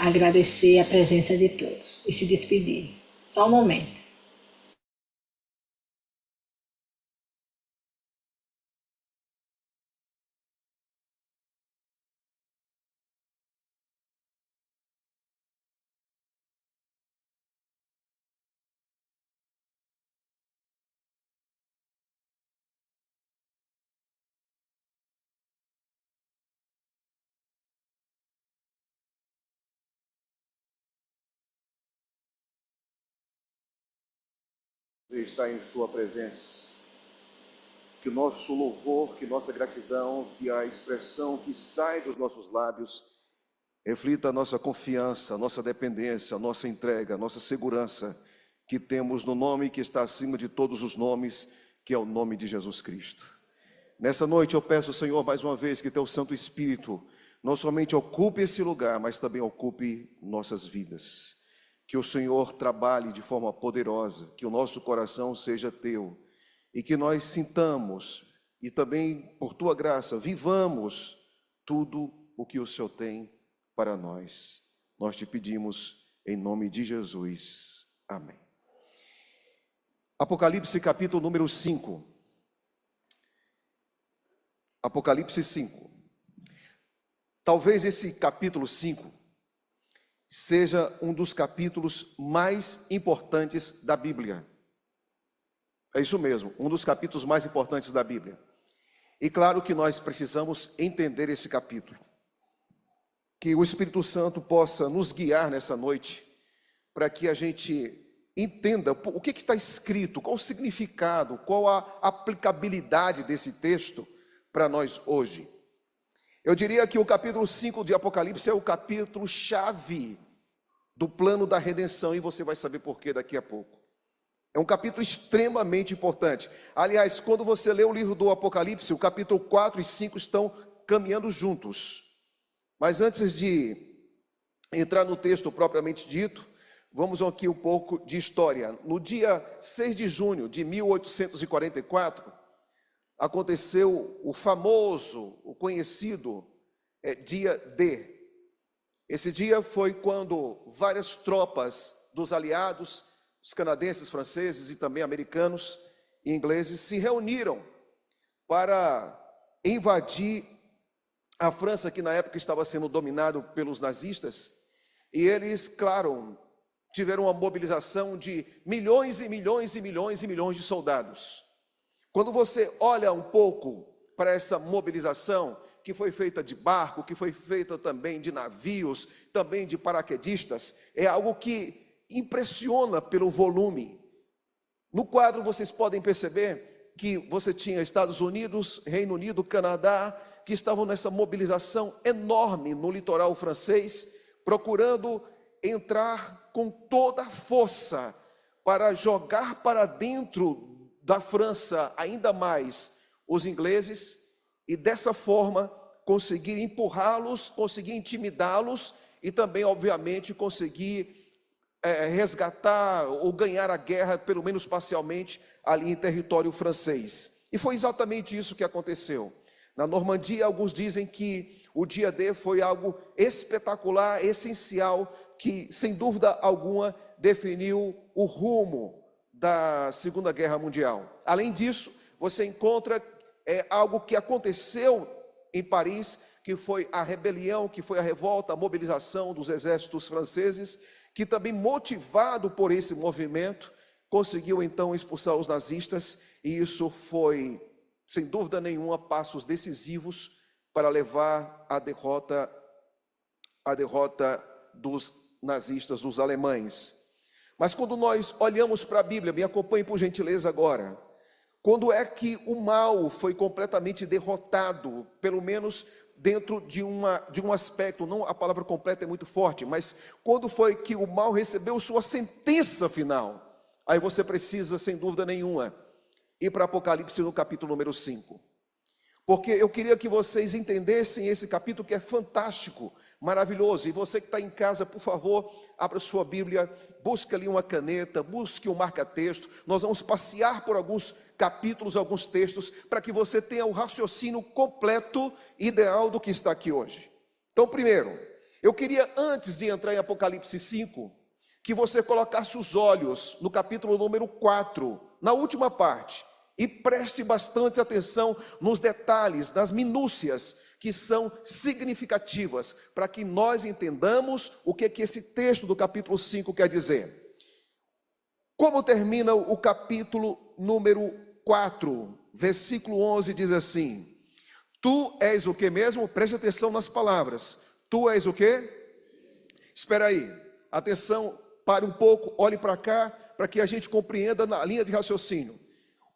agradecer a presença de todos e se despedir. Só um momento. Está em sua presença, que o nosso louvor, que nossa gratidão, que a expressão que sai dos nossos lábios reflita a nossa confiança, a nossa dependência, a nossa entrega, a nossa segurança que temos no nome que está acima de todos os nomes, que é o nome de Jesus Cristo. Nessa noite eu peço, Senhor, mais uma vez que teu Santo Espírito não somente ocupe esse lugar, mas também ocupe nossas vidas. Que o Senhor trabalhe de forma poderosa, que o nosso coração seja teu e que nós sintamos e também, por tua graça, vivamos tudo o que o Senhor tem para nós. Nós te pedimos em nome de Jesus. Amém. Apocalipse capítulo número 5. Apocalipse 5. Talvez esse capítulo 5 seja um dos capítulos mais importantes da Bíblia. É isso mesmo, um dos capítulos mais importantes da Bíblia. E claro que nós precisamos entender esse capítulo. Que o Espírito Santo possa nos guiar nessa noite, para que a gente entenda o que está escrito, qual o significado, qual a aplicabilidade desse texto para nós hoje. Eu diria que o capítulo 5 de Apocalipse é o capítulo chave do plano da redenção, e você vai saber por quê daqui a pouco. É um capítulo extremamente importante. Aliás, quando você lê o livro do Apocalipse, o capítulo 4 e 5 estão caminhando juntos. Mas antes de entrar no texto propriamente dito, vamos aqui um pouco de história. No dia 6 de junho de 1844, aconteceu o famoso, o conhecido dia D. Esse dia foi quando várias tropas dos aliados, os canadenses, franceses e também americanos e ingleses, se reuniram para invadir a França, que na época estava sendo dominado pelos nazistas, e eles, claro, tiveram uma mobilização de milhões e milhões e milhões e milhões de soldados. Quando você olha um pouco para essa mobilização, que foi feita de barco, que foi feita também de navios, também de paraquedistas, é algo que impressiona pelo volume. No quadro vocês podem perceber que você tinha Estados Unidos, Reino Unido, Canadá, que estavam nessa mobilização enorme no litoral francês, procurando entrar com toda a força para jogar para dentro da França ainda mais os ingleses, e dessa forma conseguir empurrá-los, conseguir intimidá-los e também, obviamente, conseguir resgatar ou ganhar a guerra, pelo menos parcialmente, ali em território francês. E foi exatamente isso que aconteceu. Na Normandia, alguns dizem que o dia D foi algo espetacular, essencial, que, sem dúvida alguma, definiu o rumo da Segunda Guerra Mundial. Além disso, você encontra algo que aconteceu em Paris, que foi a rebelião, que foi a revolta, a mobilização dos exércitos franceses, que também, motivado por esse movimento, conseguiu então expulsar os nazistas, e isso foi, sem dúvida nenhuma, passos decisivos para levar à derrota dos nazistas, dos alemães. Mas quando nós olhamos para a Bíblia, me acompanhe por gentileza agora, quando é que o mal foi completamente derrotado, pelo menos dentro de um aspecto, não, a palavra completa é muito forte, mas quando foi que o mal recebeu sua sentença final? Aí você precisa, sem dúvida nenhuma, ir para Apocalipse no capítulo número 5. Porque eu queria que vocês entendessem esse capítulo, que é fantástico, maravilhoso. E você que está em casa, por favor, abra sua Bíblia, busque ali uma caneta, busque um marca-texto. Nós vamos passear por alguns capítulos, alguns textos, para que você tenha o raciocínio completo, ideal do que está aqui hoje. Então, primeiro, eu queria, antes de entrar em Apocalipse 5, que você colocasse os olhos no capítulo número 4, na última parte, e preste bastante atenção nos detalhes, nas minúcias que são significativas, para que nós entendamos o que esse texto do capítulo 5 quer dizer. Como termina o capítulo número 4, versículo 11, diz assim: tu és o que mesmo? Preste atenção nas palavras. Tu és o que? Espera aí, atenção, pare um pouco, olhe para cá, para que a gente compreenda na linha de raciocínio.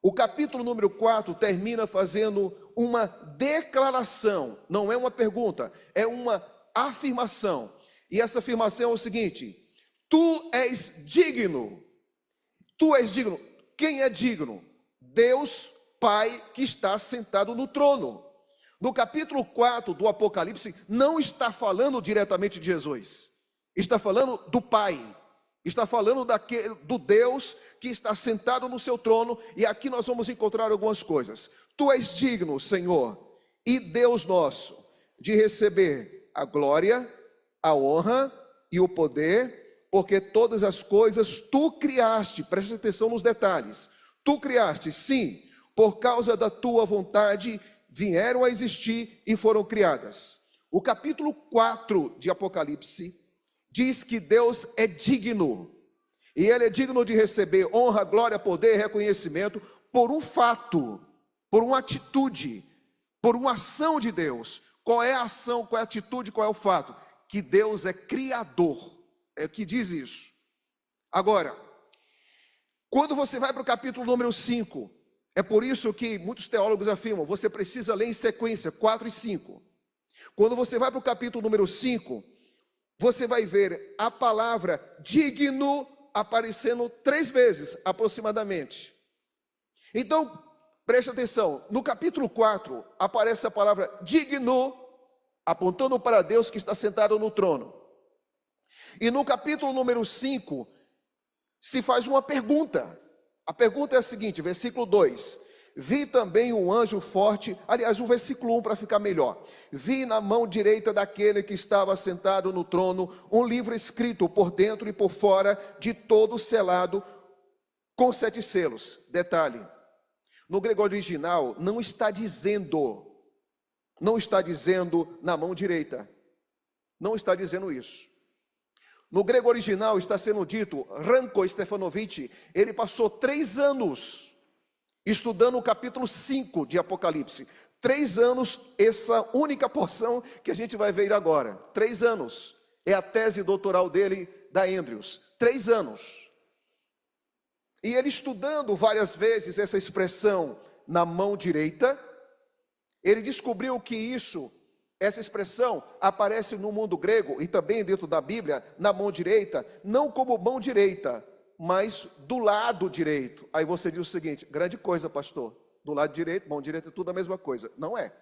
O capítulo número 4 termina fazendo uma declaração, não é uma pergunta, é uma afirmação. E essa afirmação é o seguinte: tu és digno. Tu és digno. Quem é digno? Deus Pai, que está sentado no trono. No capítulo 4 do Apocalipse, não está falando diretamente de Jesus, está falando do Pai. Está falando do Deus que está sentado no seu trono, e aqui nós vamos encontrar algumas coisas. Tu és digno, Senhor, e Deus nosso, de receber a glória, a honra e o poder, porque todas as coisas tu criaste. Preste atenção nos detalhes. Tu criaste, sim, por causa da tua vontade, vieram a existir e foram criadas. O capítulo 4 de Apocalipse diz que Deus é digno, e Ele é digno de receber honra, glória, poder, reconhecimento, por um fato, por uma atitude, por uma ação de Deus. Qual é a ação, qual é a atitude, qual é o fato? Que Deus é criador, é o que diz isso. Agora, quando você vai para o capítulo número 5, é por isso que muitos teólogos afirmam, você precisa ler em sequência, 4 e 5. Quando você vai para o capítulo número 5, você vai ver a palavra digno aparecendo 3 vezes, aproximadamente. Então, preste atenção, no capítulo 4, aparece a palavra digno, apontando para Deus que está sentado no trono. E no capítulo número 5, se faz uma pergunta. A pergunta é a seguinte, versículo 2. Vi também um anjo forte, aliás, o versículo 1 para ficar melhor. Vi na mão direita daquele que estava sentado no trono, um livro escrito por dentro e por fora, de todo selado, com 7 selos. Detalhe, no grego original não está dizendo na mão direita. Não está dizendo isso. No grego original está sendo dito, Ranko Stefanovic, ele passou 3 anos estudando o capítulo 5 de Apocalipse. 3 anos, essa única porção que a gente vai ver agora. 3 anos. É a tese doutoral dele, da Andrews. 3 anos. E ele estudando várias vezes essa expressão na mão direita, ele descobriu que essa expressão aparece no mundo grego e também dentro da Bíblia, na mão direita, não como mão direita, mas do lado direito. Aí você diz o seguinte, grande coisa, pastor, do lado direito, mão direita é tudo a mesma coisa. Não é.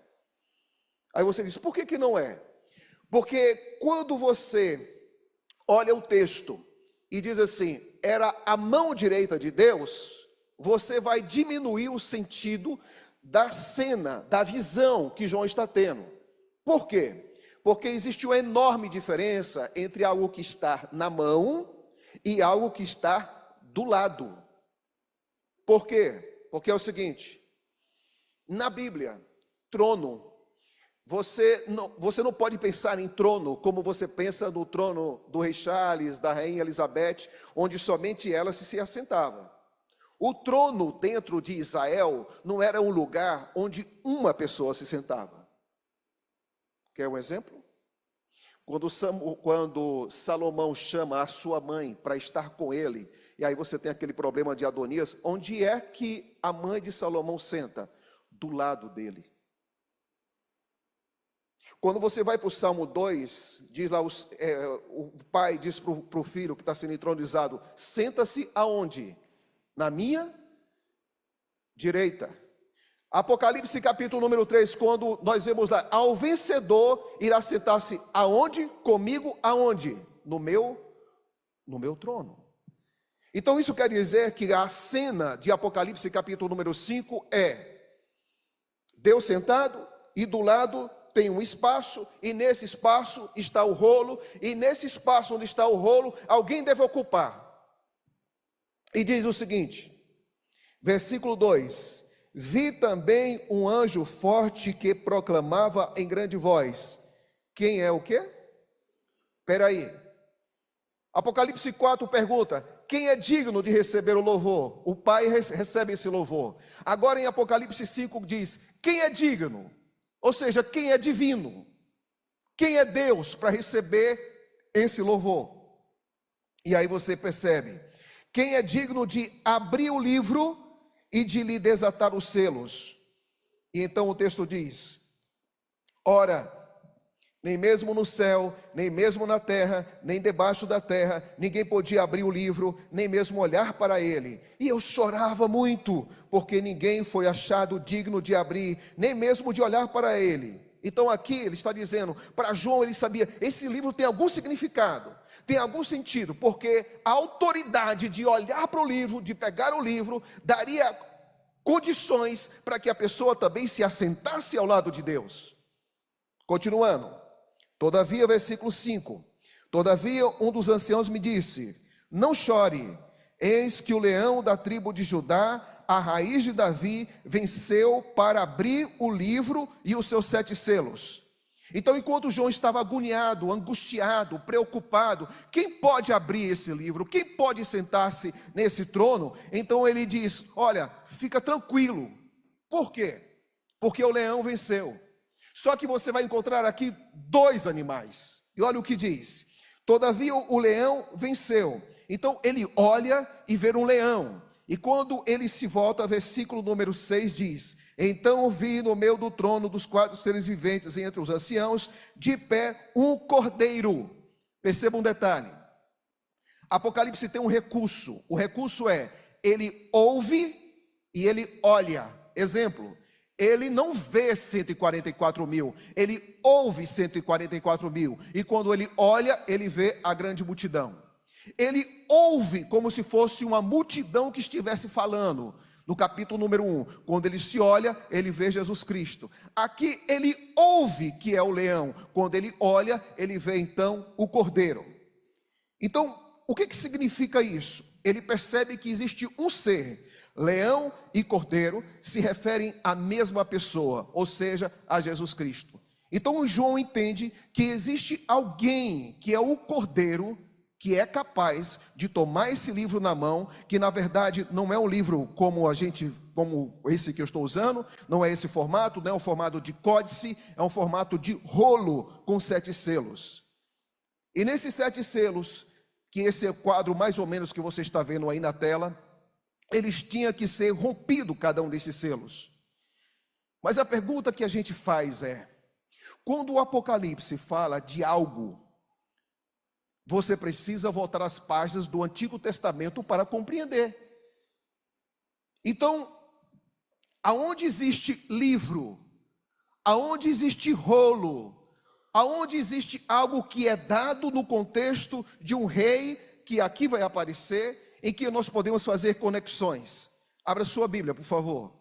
Aí você diz, por que não é? Porque quando você olha o texto e diz assim, era a mão direita de Deus, você vai diminuir o sentido da cena, da visão que João está tendo. Por quê? Porque existe uma enorme diferença entre algo que está na mão e algo que está do lado. Por quê? Porque é o seguinte, na Bíblia, trono, você não pode pensar em trono como você pensa no trono do rei Charles, da rainha Elizabeth, onde somente ela se assentava. O trono dentro de Israel não era um lugar onde uma pessoa se sentava. Quer um exemplo? Quando Salomão chama a sua mãe para estar com ele, e aí você tem aquele problema de Adonias, onde é que a mãe de Salomão senta? Do lado dele. Quando você vai para o Salmo 2, diz lá, o pai diz para o filho que está sendo entronizado, senta-se aonde? Na minha direita. Apocalipse capítulo número 3, quando nós vemos lá, ao vencedor irá sentar-se aonde? Comigo aonde? No meu trono. Então isso quer dizer que a cena de Apocalipse capítulo número 5 é Deus sentado e do lado tem um espaço, e nesse espaço está o rolo, e nesse espaço onde está o rolo, alguém deve ocupar. E diz o seguinte, versículo 2: vi também um anjo forte que proclamava em grande voz. Quem é o quê? Espera aí. Apocalipse 4 pergunta, quem é digno de receber o louvor? O Pai recebe esse louvor. Agora em Apocalipse 5 diz, quem é digno? Ou seja, quem é divino? Quem é Deus para receber esse louvor? E aí você percebe, quem é digno de abrir o livro e de lhe desatar os selos? E então o texto diz, ora, nem mesmo no céu, nem mesmo na terra, nem debaixo da terra, ninguém podia abrir o livro, nem mesmo olhar para ele. E eu chorava muito, porque ninguém foi achado digno de abrir, nem mesmo de olhar para ele. Então aqui ele está dizendo, para João ele sabia, esse livro tem algum significado, tem algum sentido, porque a autoridade de olhar para o livro, de pegar o livro, daria condições para que a pessoa também se assentasse ao lado de Deus. Continuando. Todavia, versículo 5, todavia um dos anciãos me disse, não chore, eis que o leão da tribo de Judá, a raiz de Davi, venceu para abrir o livro e os seus 7 selos. Então, enquanto João estava agoniado, angustiado, preocupado, quem pode abrir esse livro? Quem pode sentar-se nesse trono? Então ele diz, olha, fica tranquilo. Por quê? Porque o leão venceu. Só que você vai encontrar aqui 2 animais. E olha o que diz. Todavia o leão venceu. Então ele olha e vê um leão. E quando ele se volta, versículo número 6 diz, então vi no meio do trono dos 4 seres viventes, entre os anciãos, de pé um cordeiro. Perceba um detalhe. Apocalipse tem um recurso. O recurso é, ele ouve e ele olha. Exemplo. Ele não vê 144 mil, ele ouve 144 mil, e quando ele olha, ele vê a grande multidão. Ele ouve como se fosse uma multidão que estivesse falando, no capítulo número 1, quando ele se olha, ele vê Jesus Cristo. Aqui ele ouve que é o leão, quando ele olha, ele vê então o cordeiro. Então, o que significa isso? Ele percebe que existe um ser. Leão e cordeiro se referem à mesma pessoa, ou seja, a Jesus Cristo. Então João entende que existe alguém que é o cordeiro, que é capaz de tomar esse livro na mão, que na verdade não é um livro como esse que eu estou usando, não é esse formato, não é um formato de códice, é um formato de rolo com 7 selos. E nesses 7 selos, que esse é o quadro mais ou menos que você está vendo aí na tela, eles tinham que ser rompido cada um desses selos. Mas a pergunta que a gente faz é, quando o Apocalipse fala de algo, você precisa voltar às páginas do Antigo Testamento para compreender. Então, aonde existe livro, aonde existe rolo, aonde existe algo que é dado no contexto de um rei, que aqui vai aparecer, em que nós podemos fazer conexões. Abra sua Bíblia, por favor.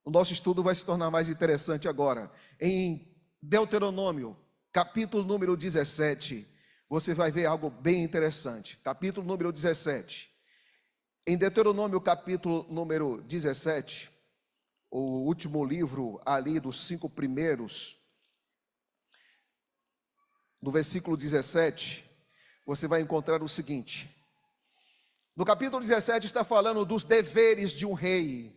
O nosso estudo vai se tornar mais interessante agora. Em Deuteronômio, capítulo número 17, você vai ver algo bem interessante. Capítulo número 17. Em Deuteronômio, capítulo número 17, o último livro ali dos 5 primeiros, no versículo 17, você vai encontrar o seguinte: No capítulo 17 está falando dos deveres de um rei.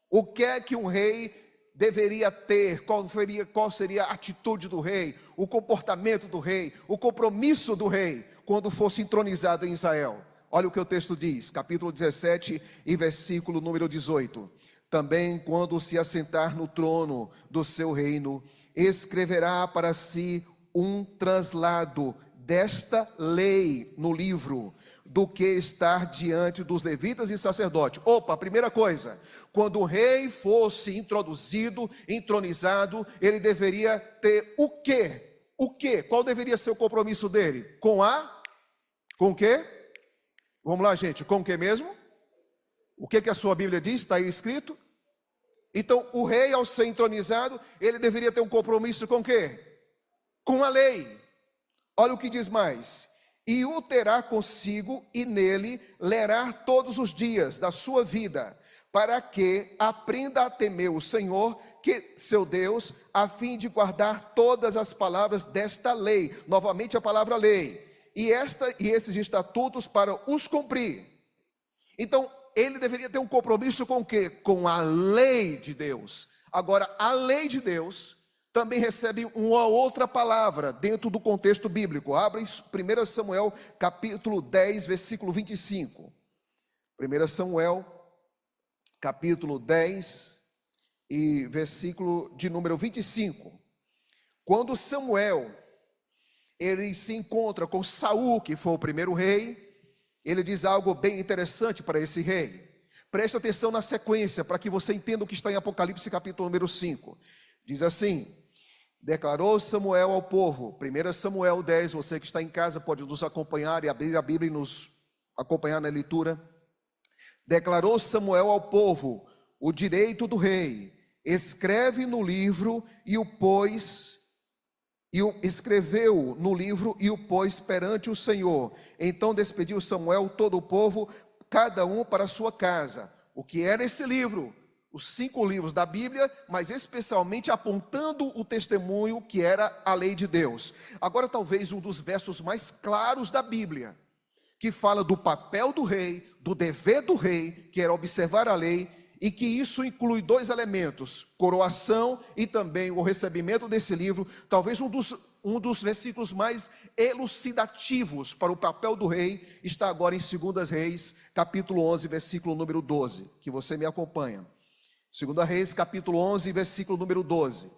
O que é que um rei deveria ter? Qual seria a atitude do rei? O comportamento do rei? O compromisso do rei quando fosse entronizado em Israel? Olha o que o texto diz, capítulo 17 e versículo número 18. Também quando se assentar no trono do seu reino, escreverá para si um translado desta lei no livro, do que estar diante dos levitas e sacerdotes. Opa, primeira coisa, quando o rei fosse introduzido, entronizado, ele deveria ter o quê? O quê? Qual deveria ser o compromisso dele? Com o quê? Vamos lá, gente, com o quê mesmo? O que a sua Bíblia diz? Está aí escrito? Então, o rei, ao ser entronizado, ele deveria ter um compromisso com o quê? Com a lei. Olha o que diz mais. E o terá consigo, e nele lerá todos os dias da sua vida, para que aprenda a temer o Senhor, que seu Deus, a fim de guardar todas as palavras desta lei. Novamente a palavra lei. E esses estatutos para os cumprir. Então, ele deveria ter um compromisso com o quê? Com a lei de Deus. Agora, a lei de Deus também recebe uma outra palavra dentro do contexto bíblico. Abra 1 Samuel capítulo 10, versículo 25. 1 Samuel capítulo 10 e versículo de número 25. Quando Samuel ele se encontra com Saul, que foi o primeiro rei, ele diz algo bem interessante para esse rei. Presta atenção na sequência, para que você entenda o que está em Apocalipse capítulo número 5. Diz assim: declarou Samuel ao povo, 1 Samuel 10, você que está em casa pode nos acompanhar e abrir a Bíblia e nos acompanhar na leitura. Declarou Samuel ao povo o direito do rei, escreve no livro escreveu no livro e o pôs perante o Senhor. Então despediu Samuel todo o povo, cada um para a sua casa. O que era esse livro? Os 5 livros da Bíblia, mas especialmente apontando o testemunho que era a lei de Deus. Agora talvez um dos versos mais claros da Bíblia, que fala do papel do rei, do dever do rei, que era observar a lei, e que isso inclui 2 elementos, coroação e também o recebimento desse livro. Talvez um dos versículos mais elucidativos para o papel do rei está agora em 2 Reis, capítulo 11, versículo número 12, que você me acompanha. 2 Reis, capítulo 11, versículo número 12.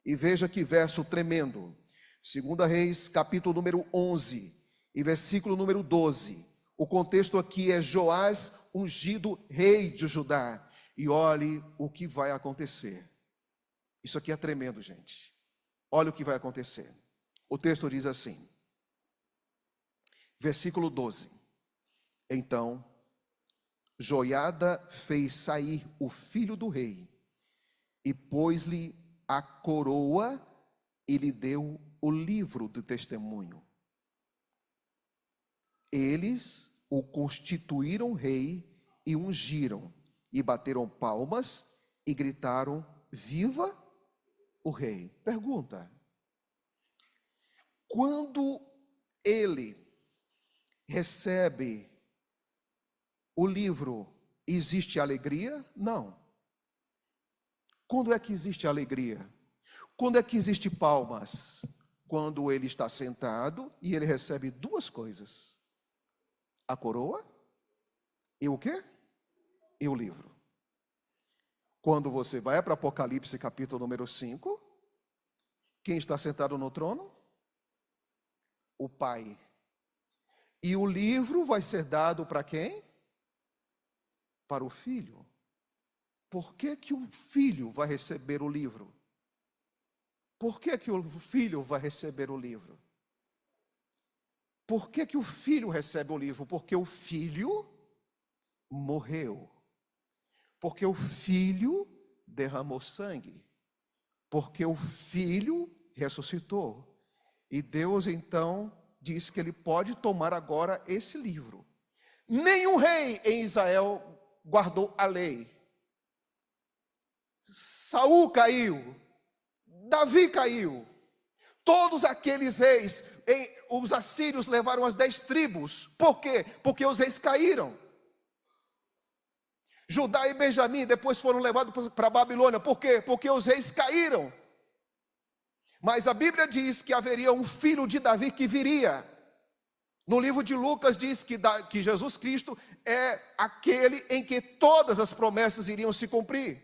E veja que verso tremendo. 2 Reis, capítulo número 11 e versículo número 12. O contexto aqui é Joás ungido rei de Judá. E olhe o que vai acontecer. Isso aqui é tremendo, gente. Olha o que vai acontecer. O texto diz assim, versículo 12. Então, Joiada fez sair o filho do rei, e pôs-lhe a coroa, e lhe deu o livro do testemunho. Eles o constituíram rei e ungiram, e bateram palmas e gritaram: viva o rei. Pergunta: quando ele recebe o livro, existe alegria? Não. Quando é que existe alegria? Quando é que existe palmas? Quando ele está sentado e ele recebe 2 coisas: a coroa e o quê? E o livro. Quando você vai para Apocalipse capítulo número 5, quem está sentado no trono? O Pai. E o livro vai ser dado para quem? Para o Filho. Por que que o Filho vai receber o livro? Por que que o Filho vai receber o livro? Por que que o Filho recebe o livro? Porque o Filho morreu. Porque o Filho derramou sangue. Porque o Filho ressuscitou. E Deus então diz que ele pode tomar agora esse livro. Nenhum rei em Israel guardou a lei. Saul caiu. Davi caiu. Todos aqueles reis, os assírios levaram as 10 tribos. Por quê? Porque os reis caíram. Judá e Benjamim depois foram levados para a Babilônia. Por quê? Porque os reis caíram. Mas a Bíblia diz que haveria um filho de Davi que viria. No livro de Lucas diz que Jesus Cristo é aquele em que todas as promessas iriam se cumprir.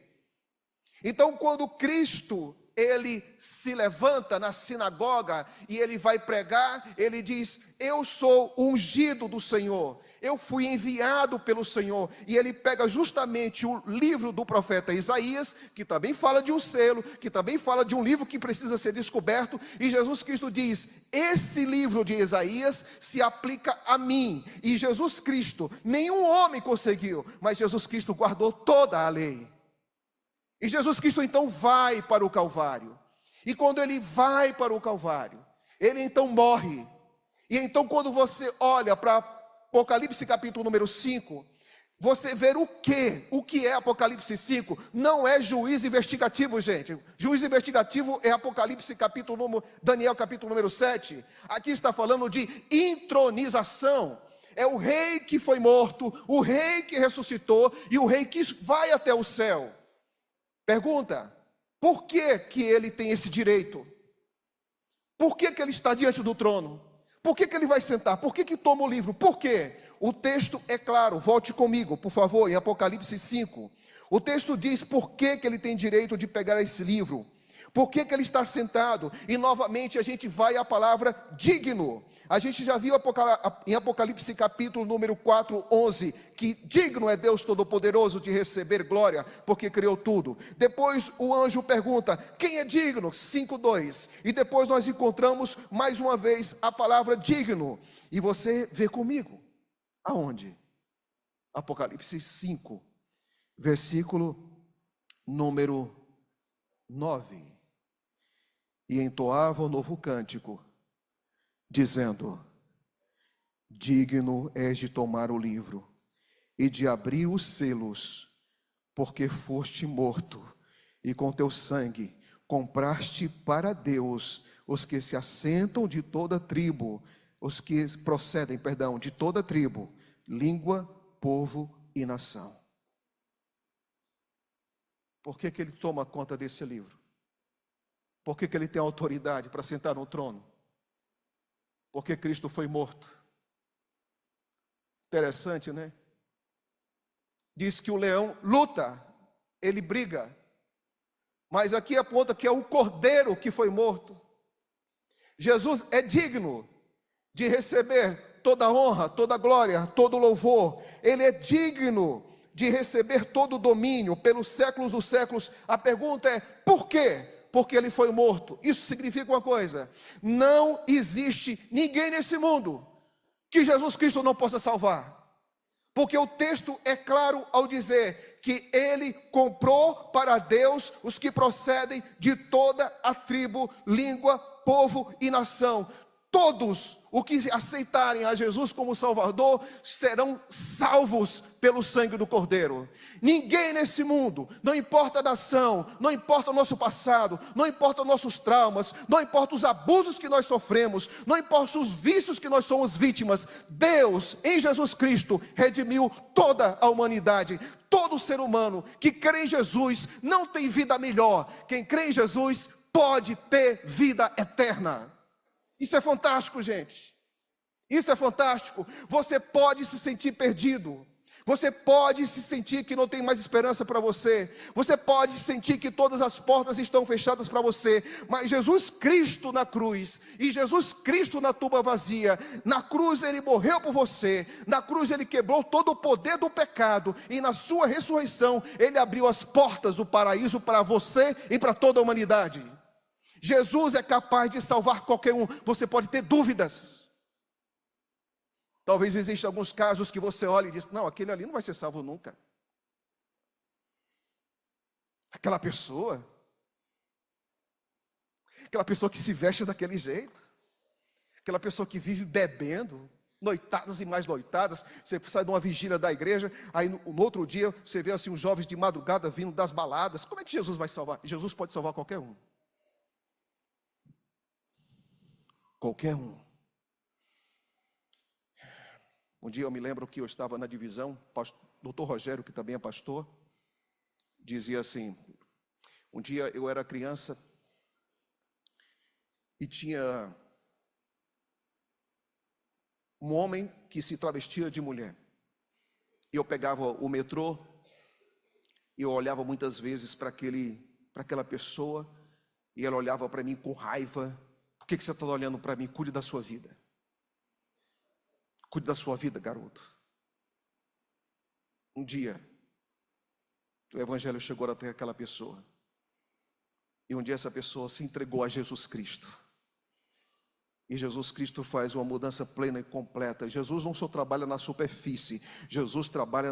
Então, quando Cristo, ele se levanta na sinagoga e ele vai pregar, ele diz: eu sou ungido do Senhor, eu fui enviado pelo Senhor. E ele pega justamente o livro do profeta Isaías, que também fala de um selo, que também fala de um livro que precisa ser descoberto, e Jesus Cristo diz: esse livro de Isaías se aplica a mim. E Jesus Cristo, nenhum homem conseguiu, mas Jesus Cristo guardou toda a lei. E Jesus Cristo então vai para o Calvário. E quando ele vai para o Calvário, ele então morre. E então quando você olha para Apocalipse capítulo número 5, você vê o que? O que é Apocalipse 5? Não é juízo investigativo, gente. Juízo investigativo é Apocalipse Daniel capítulo número 7. Aqui está falando de entronização. É o rei que foi morto, o rei que ressuscitou e o rei que vai até o céu. Pergunta: por que ele tem esse direito? Por que ele está diante do trono? Por que ele vai sentar? Por que toma o livro? Por quê? O texto é claro, volte comigo, por favor, em Apocalipse 5. O texto diz por que ele tem direito de pegar esse livro. Por que ele está sentado? E novamente a gente vai à palavra digno. A gente já viu em Apocalipse capítulo número 4, 11, que digno é Deus Todo-Poderoso de receber glória, porque criou tudo. Depois o anjo pergunta: quem é digno? 5:2. E depois nós encontramos mais uma vez a palavra digno. E você vê comigo. Aonde? Apocalipse 5, versículo número 9. E entoava um novo cântico, dizendo: digno és de tomar o livro e de abrir os selos, porque foste morto, e com teu sangue compraste para Deus os que se assentam de toda tribo, os que procedem, de toda tribo, língua, povo e nação. Por que ele toma conta desse livro? Por que ele tem autoridade para sentar no trono? Porque Cristo foi morto. Interessante, né? Diz que o leão luta, ele briga. Mas aqui aponta que é o cordeiro que foi morto. Jesus é digno de receber toda a honra, toda a glória, todo o louvor. Ele é digno de receber todo o domínio pelos séculos dos séculos. A pergunta é: por quê? Porque ele foi morto. Isso significa uma coisa: não existe ninguém nesse mundo que Jesus Cristo não possa salvar. Porque o texto é claro ao dizer que ele comprou para Deus os que procedem de toda a tribo, língua, povo e nação. Todos os que aceitarem a Jesus como Salvador serão salvos pelo sangue do Cordeiro. Ninguém nesse mundo, não importa a nação, não importa o nosso passado, não importa os nossos traumas, não importa os abusos que nós sofremos, não importa os vícios que nós somos vítimas, Deus em Jesus Cristo redimiu toda a humanidade. Todo ser humano que crê em Jesus não tem vida melhor. Quem crê em Jesus pode ter vida eterna. Isso é fantástico, gente. Isso é fantástico. Você pode se sentir perdido. Você pode se sentir que não tem mais esperança para você. Você pode sentir que todas as portas estão fechadas para você. Mas Jesus Cristo na cruz, e Jesus Cristo na tumba vazia, na cruz ele morreu por você. Na cruz ele quebrou todo o poder do pecado. E na sua ressurreição ele abriu as portas do paraíso para você e para toda a humanidade. Jesus é capaz de salvar qualquer um. Você pode ter dúvidas. Talvez existam alguns casos que você olha e diz: não, aquele ali não vai ser salvo nunca. Aquela pessoa que se veste daquele jeito, aquela pessoa que vive bebendo, noitadas e mais noitadas. Você sai de uma vigília da igreja, aí no outro dia você vê assim uns jovens de madrugada vindo das baladas. Como é que Jesus vai salvar? Jesus pode salvar qualquer um. Qualquer um. Um dia eu me lembro que eu estava na divisão, doutor Rogério, que também é pastor, dizia assim, um dia eu era criança e tinha um homem que se travestia de mulher. E eu pegava o metrô e eu olhava muitas vezes para aquela pessoa e ela olhava para mim com raiva. Por que você está olhando para mim? Cuide da sua vida. Cuide da sua vida, garoto. Um dia, o evangelho chegou até aquela pessoa. E um dia essa pessoa se entregou a Jesus Cristo. E Jesus Cristo faz uma mudança plena e completa. Jesus não só trabalha na superfície, Jesus trabalha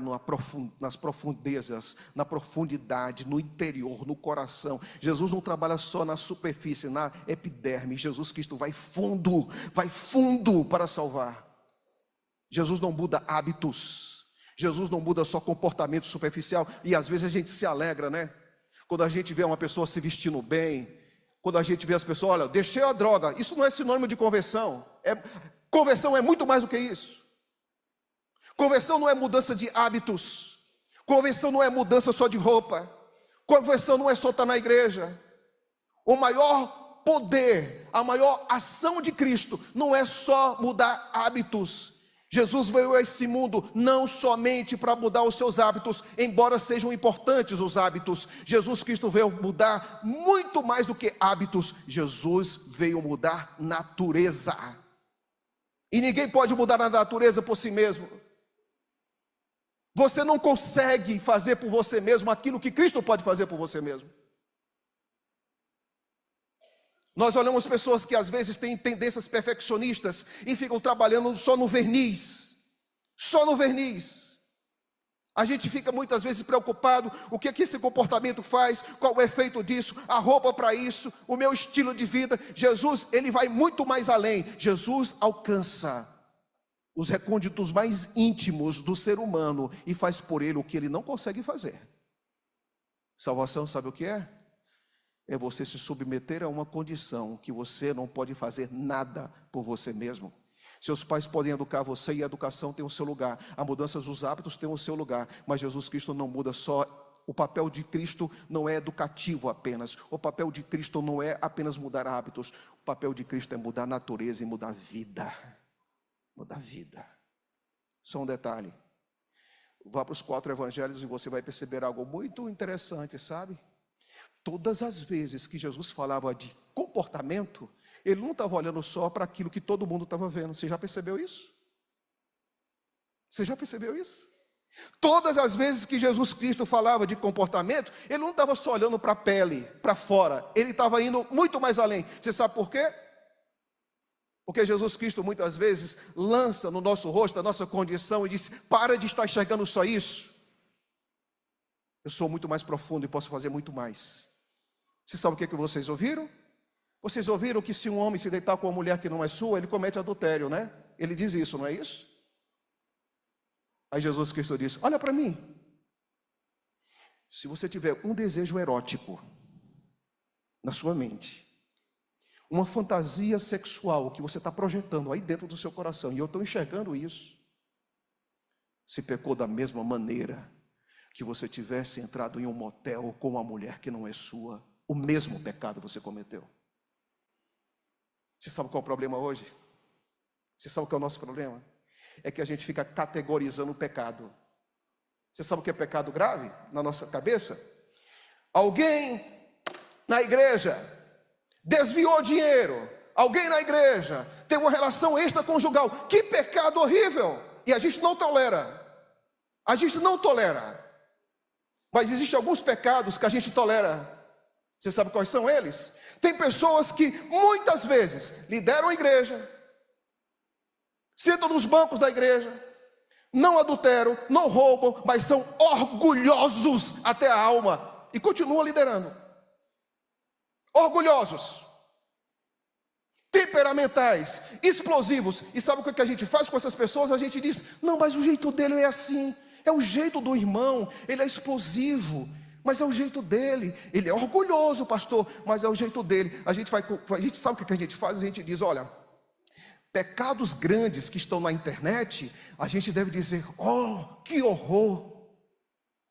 nas profundezas, na profundidade, no interior, no coração. Jesus não trabalha só na superfície, na epiderme. Jesus Cristo vai fundo para salvar. Jesus não muda hábitos, Jesus não muda só comportamento superficial. E às vezes a gente se alegra, né? Quando a gente vê uma pessoa se vestindo bem, quando a gente vê as pessoas, olha, deixei a droga. Isso não é sinônimo de conversão. Conversão é muito mais do que isso. Conversão não é mudança de hábitos. Conversão não é mudança só de roupa. Conversão não é só estar na igreja. O maior poder, a maior ação de Cristo não é só mudar hábitos. Jesus veio a esse mundo não somente para mudar os seus hábitos, embora sejam importantes os hábitos. Jesus Cristo veio mudar muito mais do que hábitos. Jesus veio mudar natureza. E ninguém pode mudar a natureza por si mesmo. Você não consegue fazer por você mesmo aquilo que Cristo pode fazer por você mesmo. Nós olhamos pessoas que às vezes têm tendências perfeccionistas e ficam trabalhando só no verniz. Só no verniz. A gente fica muitas vezes preocupado, o que é que esse comportamento faz, qual o efeito disso, a roupa para isso, o meu estilo de vida. Jesus, ele vai muito mais além. Jesus alcança os recônditos mais íntimos do ser humano e faz por ele o que ele não consegue fazer. Salvação, sabe o que é? É você se submeter a uma condição que você não pode fazer nada por você mesmo. Seus pais podem educar você e a educação tem o seu lugar. A mudança dos hábitos tem o seu lugar. Mas Jesus Cristo não muda só. O papel de Cristo não é educativo apenas. O papel de Cristo não é apenas mudar hábitos. O papel de Cristo é mudar a natureza e mudar a vida. Mudar a vida. Só um detalhe. Vá para os 4 evangelhos e você vai perceber algo muito interessante, sabe? Todas as vezes que Jesus falava de comportamento, ele não estava olhando só para aquilo que todo mundo estava vendo. Você já percebeu isso? Você já percebeu isso? Todas as vezes que Jesus Cristo falava de comportamento, ele não estava só olhando para a pele, para fora. Ele estava indo muito mais além. Você sabe por quê? Porque Jesus Cristo muitas vezes lança no nosso rosto a nossa condição e diz, para de estar enxergando só isso. Eu sou muito mais profundo e posso fazer muito mais. Você sabe o que vocês ouviram? Vocês ouviram que se um homem se deitar com uma mulher que não é sua, ele comete adultério, né? Ele diz isso, não é isso? Aí Jesus Cristo diz, olha para mim. Se você tiver um desejo erótico na sua mente, uma fantasia sexual que você está projetando aí dentro do seu coração, e eu estou enxergando isso, se pecou da mesma maneira que você tivesse entrado em um motel com uma mulher que não é sua, o mesmo pecado você cometeu. Você sabe qual é o problema hoje? Você sabe qual é o nosso problema? É que a gente fica categorizando o pecado. Você sabe o que é pecado grave na nossa cabeça? Alguém na igreja desviou dinheiro, alguém na igreja tem uma relação extraconjugal. Que pecado horrível! E a gente não tolera. A gente não tolera. Mas existem alguns pecados que a gente tolera. Você sabe quais são eles? Tem pessoas que muitas vezes lideram a igreja, sentam nos bancos da igreja, não adulteram, não roubam, mas são orgulhosos até a alma e continuam liderando. Orgulhosos, temperamentais, explosivos. E sabe o que a gente faz com essas pessoas? A gente diz, não, mas o jeito dele é assim. É o jeito do irmão, ele é explosivo, mas é o jeito dele. Ele é orgulhoso, pastor, mas é o jeito dele. A gente sabe o que a gente faz? A gente diz, olha, pecados grandes que estão na internet, a gente deve dizer: oh, que horror!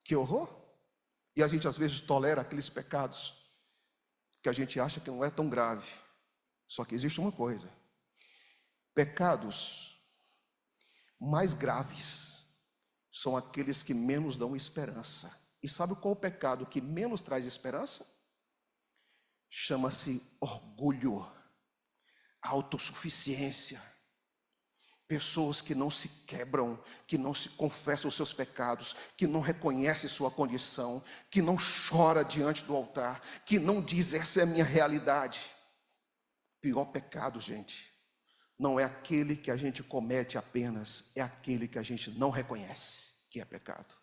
Que horror! E a gente às vezes tolera aqueles pecados que a gente acha que não é tão grave. Só que existe uma coisa: pecados mais graves são aqueles que menos dão esperança. E sabe qual é o pecado que menos traz esperança? Chama-se orgulho, autossuficiência. Pessoas que não se quebram, que não se confessam os seus pecados, que não reconhecem sua condição, que não chora diante do altar, que não diz: essa é a minha realidade. Pior pecado, gente, não é aquele que a gente comete apenas, é aquele que a gente não reconhece que é pecado.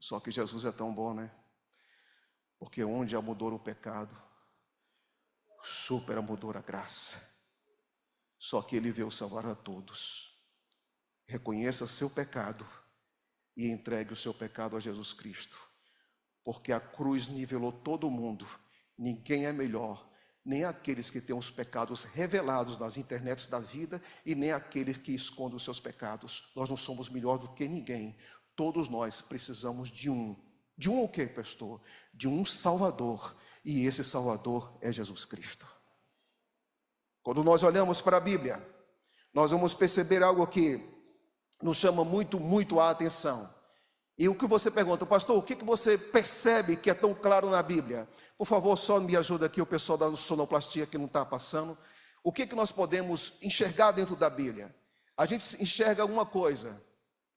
Só que Jesus é tão bom, né? Porque onde amodora o pecado, superamodora a graça. Só que Ele veio salvar a todos. Reconheça seu pecado e entregue o seu pecado a Jesus Cristo. Porque a cruz nivelou todo mundo. Ninguém é melhor, nem aqueles que têm os pecados revelados nas internets da vida, e nem aqueles que escondem os seus pecados. Nós não somos melhor do que ninguém. Todos nós precisamos de um. De um o quê, pastor? De um Salvador. E esse Salvador é Jesus Cristo. Quando nós olhamos para a Bíblia, nós vamos perceber algo que nos chama muito a atenção. E o que você pergunta: pastor, o que você percebe que é tão claro na Bíblia? Por favor, só me ajuda aqui o pessoal da sonoplastia que não está passando. O que nós podemos enxergar dentro da Bíblia? A gente enxerga uma coisa,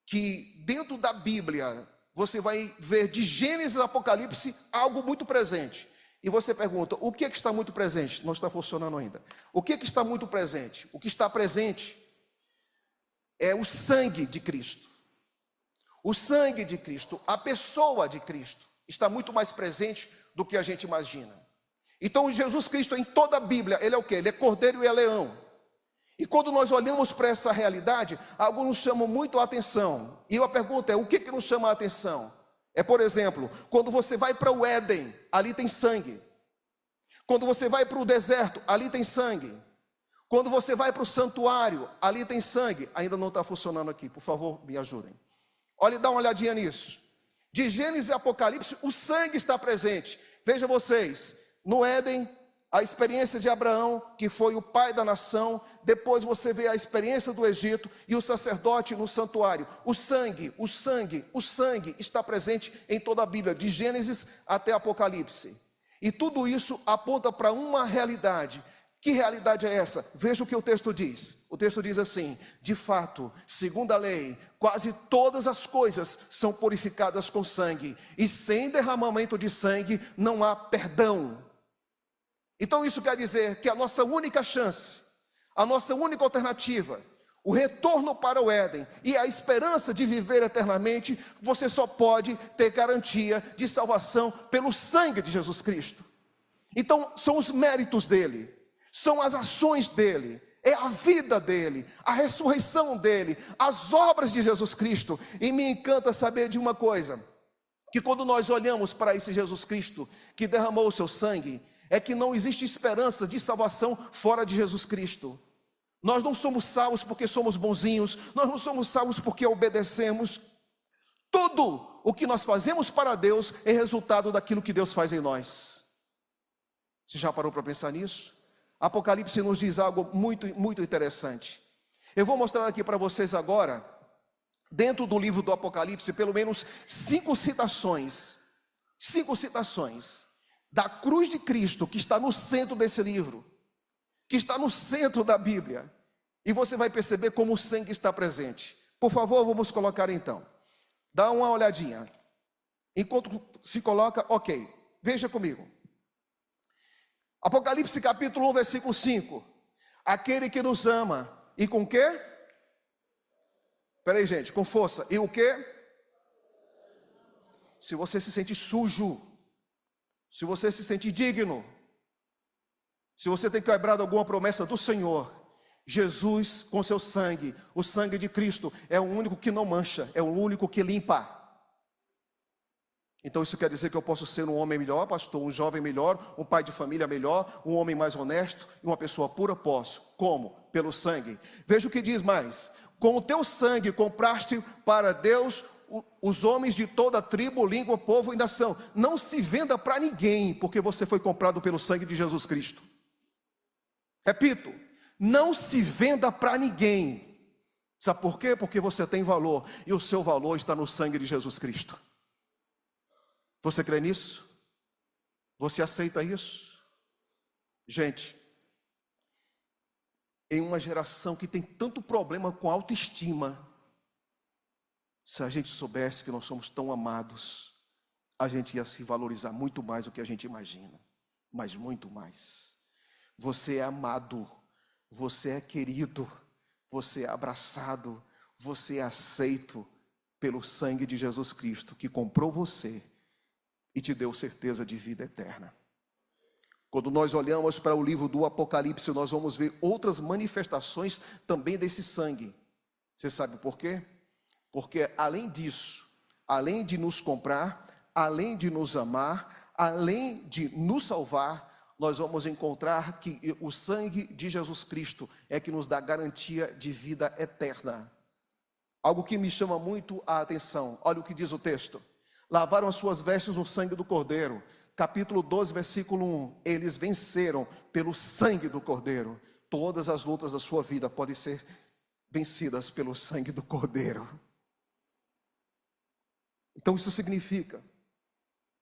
que dentro da Bíblia você vai ver de Gênesis a Apocalipse algo muito presente. E você pergunta: o que está muito presente? Não está funcionando ainda. O que está muito presente? O que está presente é o sangue de Cristo. O sangue de Cristo, a pessoa de Cristo, está muito mais presente do que a gente imagina. Então Jesus Cristo em toda a Bíblia, Ele é o quê? Ele é cordeiro e é leão. E quando nós olhamos para essa realidade, algo nos chama muito a atenção. E a pergunta é: o que nos chama a atenção? É, por exemplo, quando você vai para o Éden, ali tem sangue. Quando você vai para o deserto, ali tem sangue. Quando você vai para o santuário, ali tem sangue. Ainda não está funcionando aqui, por favor, me ajudem. Olha, dá uma olhadinha nisso. De Gênesis e Apocalipse, o sangue está presente. Veja vocês, no Éden, a experiência de Abraão, que foi o pai da nação. Depois você vê a experiência do Egito e o sacerdote no santuário. O sangue está presente em toda a Bíblia, de Gênesis até Apocalipse. E tudo isso aponta para uma realidade. Que realidade é essa? Veja o que o texto diz. O texto diz assim: de fato, segundo a lei, quase todas as coisas são purificadas com sangue, e sem derramamento de sangue não há perdão. Então isso quer dizer que a nossa única chance, a nossa única alternativa, o retorno para o Éden e a esperança de viver eternamente, você só pode ter garantia de salvação pelo sangue de Jesus Cristo. Então são os méritos dele, são as ações dele, é a vida dele, a ressurreição dele, as obras de Jesus Cristo. E me encanta saber de uma coisa, que quando nós olhamos para esse Jesus Cristo que derramou o seu sangue, é que não existe esperança de salvação fora de Jesus Cristo. Nós não somos salvos porque somos bonzinhos, nós não somos salvos porque obedecemos. Tudo o que nós fazemos para Deus é resultado daquilo que Deus faz em nós. Você já parou para pensar nisso? Apocalipse nos diz algo muito interessante. Eu vou mostrar aqui para vocês agora, dentro do livro do Apocalipse, pelo menos 5 citações da cruz de Cristo, que está no centro desse livro, que está no centro da Bíblia, e você vai perceber como o sangue está presente. Por favor, vamos colocar então. Dá uma olhadinha. Enquanto se coloca, ok. Veja comigo. Apocalipse capítulo 1, versículo 5. Aquele que nos ama, e com quê? Espera aí, gente, com força. E o quê? Se você se sente sujo, se você se sente digno, se você tem quebrado alguma promessa do Senhor, Jesus com seu sangue, o sangue de Cristo, é o único que não mancha, é o único que limpa. Então isso quer dizer que eu posso ser um homem melhor, pastor, um jovem melhor, um pai de família melhor, um homem mais honesto e uma pessoa pura? Posso. Como? Pelo sangue. Veja o que diz mais: com o teu sangue compraste para Deus os homens de toda tribo, língua, povo e nação. Não se venda para ninguém, porque você foi comprado pelo sangue de Jesus Cristo. Repito, não se venda para ninguém. Sabe por quê? Porque você tem valor, e o seu valor está no sangue de Jesus Cristo. Você crê nisso? Você aceita isso? Gente, em uma geração que tem tanto problema com autoestima, se a gente soubesse que nós somos tão amados, a gente ia se valorizar muito mais do que a gente imagina, mas muito mais. Você é amado, você é querido, você é abraçado, você é aceito pelo sangue de Jesus Cristo, que comprou você e te deu certeza de vida eterna. Quando nós olhamos para o livro do Apocalipse, nós vamos ver outras manifestações também desse sangue. Você sabe por quê? Porque além disso, além de nos comprar, além de nos amar, além de nos salvar, nós vamos encontrar que o sangue de Jesus Cristo é que nos dá garantia de vida eterna. Algo que me chama muito a atenção, olha o que diz o texto: lavaram as suas vestes no sangue do Cordeiro. Capítulo 12, versículo 1. Eles venceram pelo sangue do Cordeiro. Todas as lutas da sua vida podem ser vencidas pelo sangue do Cordeiro. Então isso significa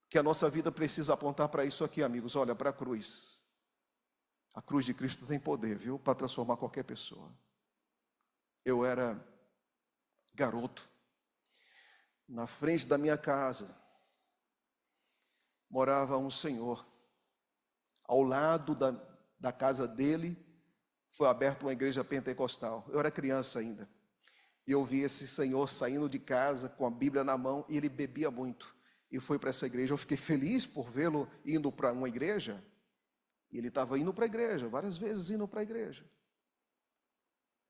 que a nossa vida precisa apontar para isso aqui, amigos. Olha, para a cruz. A cruz de Cristo tem poder, viu? Para transformar qualquer pessoa. Eu era garoto. Na frente da minha casa morava um senhor. Ao lado da casa dele foi aberta uma igreja pentecostal. Eu era criança ainda. E eu vi esse senhor saindo de casa com a Bíblia na mão, e ele bebia muito. E foi para essa igreja. Eu fiquei feliz por vê-lo indo para uma igreja. E ele estava indo para a igreja, várias vezes indo para a igreja.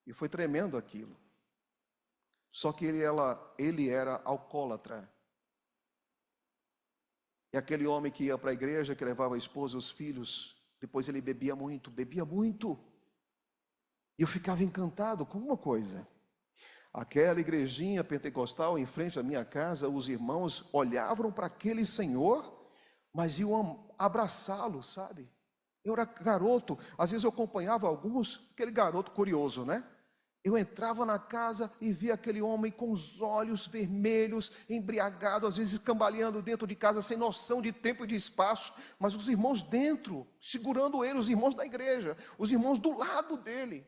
E foi tremendo aquilo. Só que ele era alcoólatra. E aquele homem que ia para a igreja, que levava a esposa e os filhos, depois ele bebia muito, bebia muito. E eu ficava encantado com uma coisa. Aquela igrejinha pentecostal em frente à minha casa, os irmãos olhavam para aquele senhor, mas iam abraçá-lo, sabe? Eu era garoto, às vezes eu acompanhava alguns, aquele garoto curioso, né? Eu entrava na casa e via aquele homem com os olhos vermelhos, embriagado, às vezes cambaleando dentro de casa, sem noção de tempo e de espaço, mas os irmãos dentro, segurando ele, os irmãos da igreja, os irmãos do lado dele.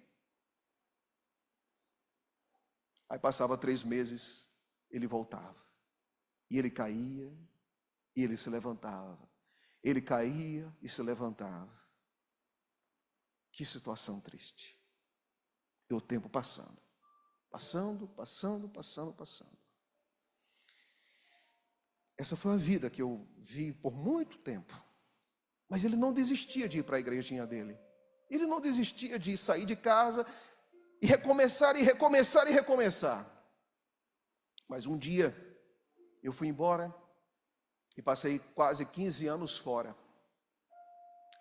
Aí passava 3 meses, ele voltava, e ele caía, e ele se levantava, ele caía e se levantava. Que situação triste. E o tempo passando. Essa foi a vida que eu vi por muito tempo. Mas ele não desistia de ir para a igrejinha dele. Ele não desistia de sair de casa e recomeçar, e recomeçar, e recomeçar. Mas um dia eu fui embora e passei quase 15 anos fora.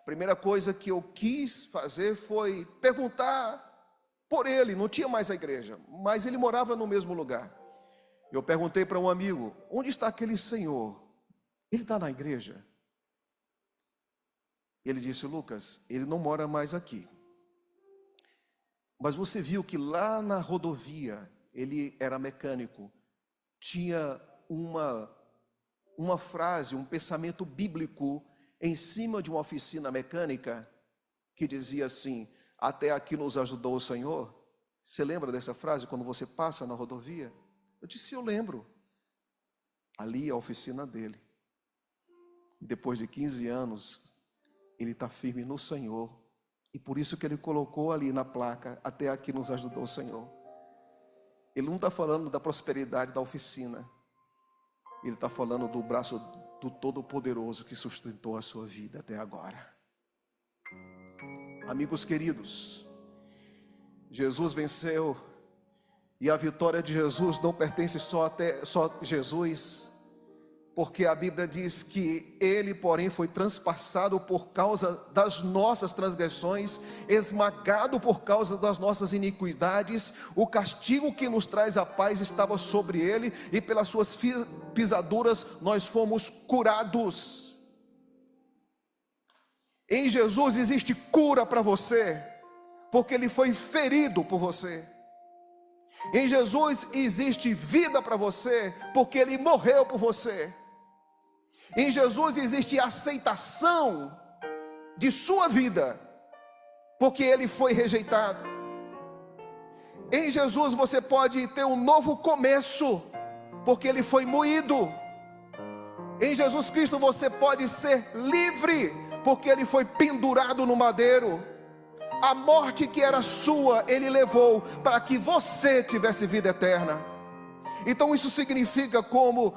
A primeira coisa que eu quis fazer foi perguntar por ele. Não tinha mais a igreja, mas ele morava no mesmo lugar. Eu perguntei para um amigo: onde está aquele senhor? Ele está na igreja? Ele disse: Lucas, ele não mora mais aqui. Mas você viu que lá na rodovia, ele era mecânico, tinha uma frase, um pensamento bíblico em cima de uma oficina mecânica que dizia assim: até aqui nos ajudou o Senhor. Você lembra dessa frase quando você passa na rodovia? Eu disse: eu lembro. Ali é a oficina dele. E depois de 15 anos, ele está firme no Senhor. E por isso que ele colocou ali na placa: até aqui nos ajudou o Senhor. Ele não está falando da prosperidade da oficina. Ele está falando do braço do Todo-Poderoso que sustentou a sua vida até agora. Amigos queridos, Jesus venceu, e a vitória de Jesus não pertence só a Jesus. porque a Bíblia diz que ele, porém, foi transpassado por causa das nossas transgressões, esmagado por causa das nossas iniquidades. O castigo que nos traz a paz estava sobre ele, e pelas suas pisaduras nós fomos curados. Em Jesus existe cura para você, porque ele foi ferido por você. Em Jesus existe vida para você, porque ele morreu por você. Em Jesus existe aceitação de sua vida, porque ele foi rejeitado. Em Jesus você pode ter um novo começo, porque ele foi moído. Em Jesus Cristo você pode ser livre, porque ele foi pendurado no madeiro. A morte que era sua, ele levou para que você tivesse vida eterna. Então isso significa, como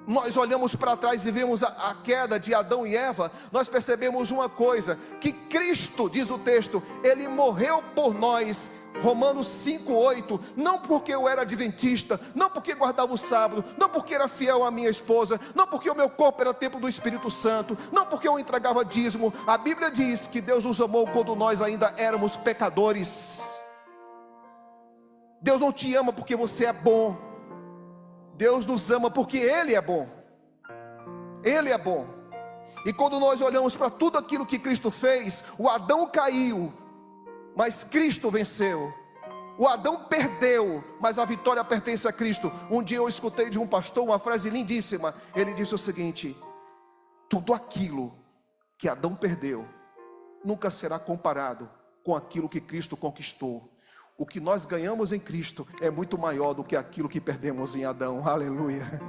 nós olhamos para trás e vemos a queda de Adão e Eva, nós percebemos uma coisa, que Cristo, diz o texto, ele morreu por nós. Romanos 5:8, não porque eu era adventista, não porque guardava o sábado, não porque era fiel à minha esposa, não porque o meu corpo era templo do Espírito Santo, não porque eu entregava dízimo. A Bíblia diz que Deus nos amou quando nós ainda éramos pecadores. Deus não te ama porque você é bom. Deus nos ama porque ele é bom. Ele é bom. E quando nós olhamos para tudo aquilo que Cristo fez, o Adão caiu, mas Cristo venceu. O Adão perdeu, mas a vitória pertence a Cristo. Um dia eu escutei de um pastor uma frase lindíssima. Ele disse o seguinte: tudo aquilo que Adão perdeu nunca será comparado com aquilo que Cristo conquistou. O que nós ganhamos em Cristo é muito maior do que aquilo que perdemos em Adão. Aleluia.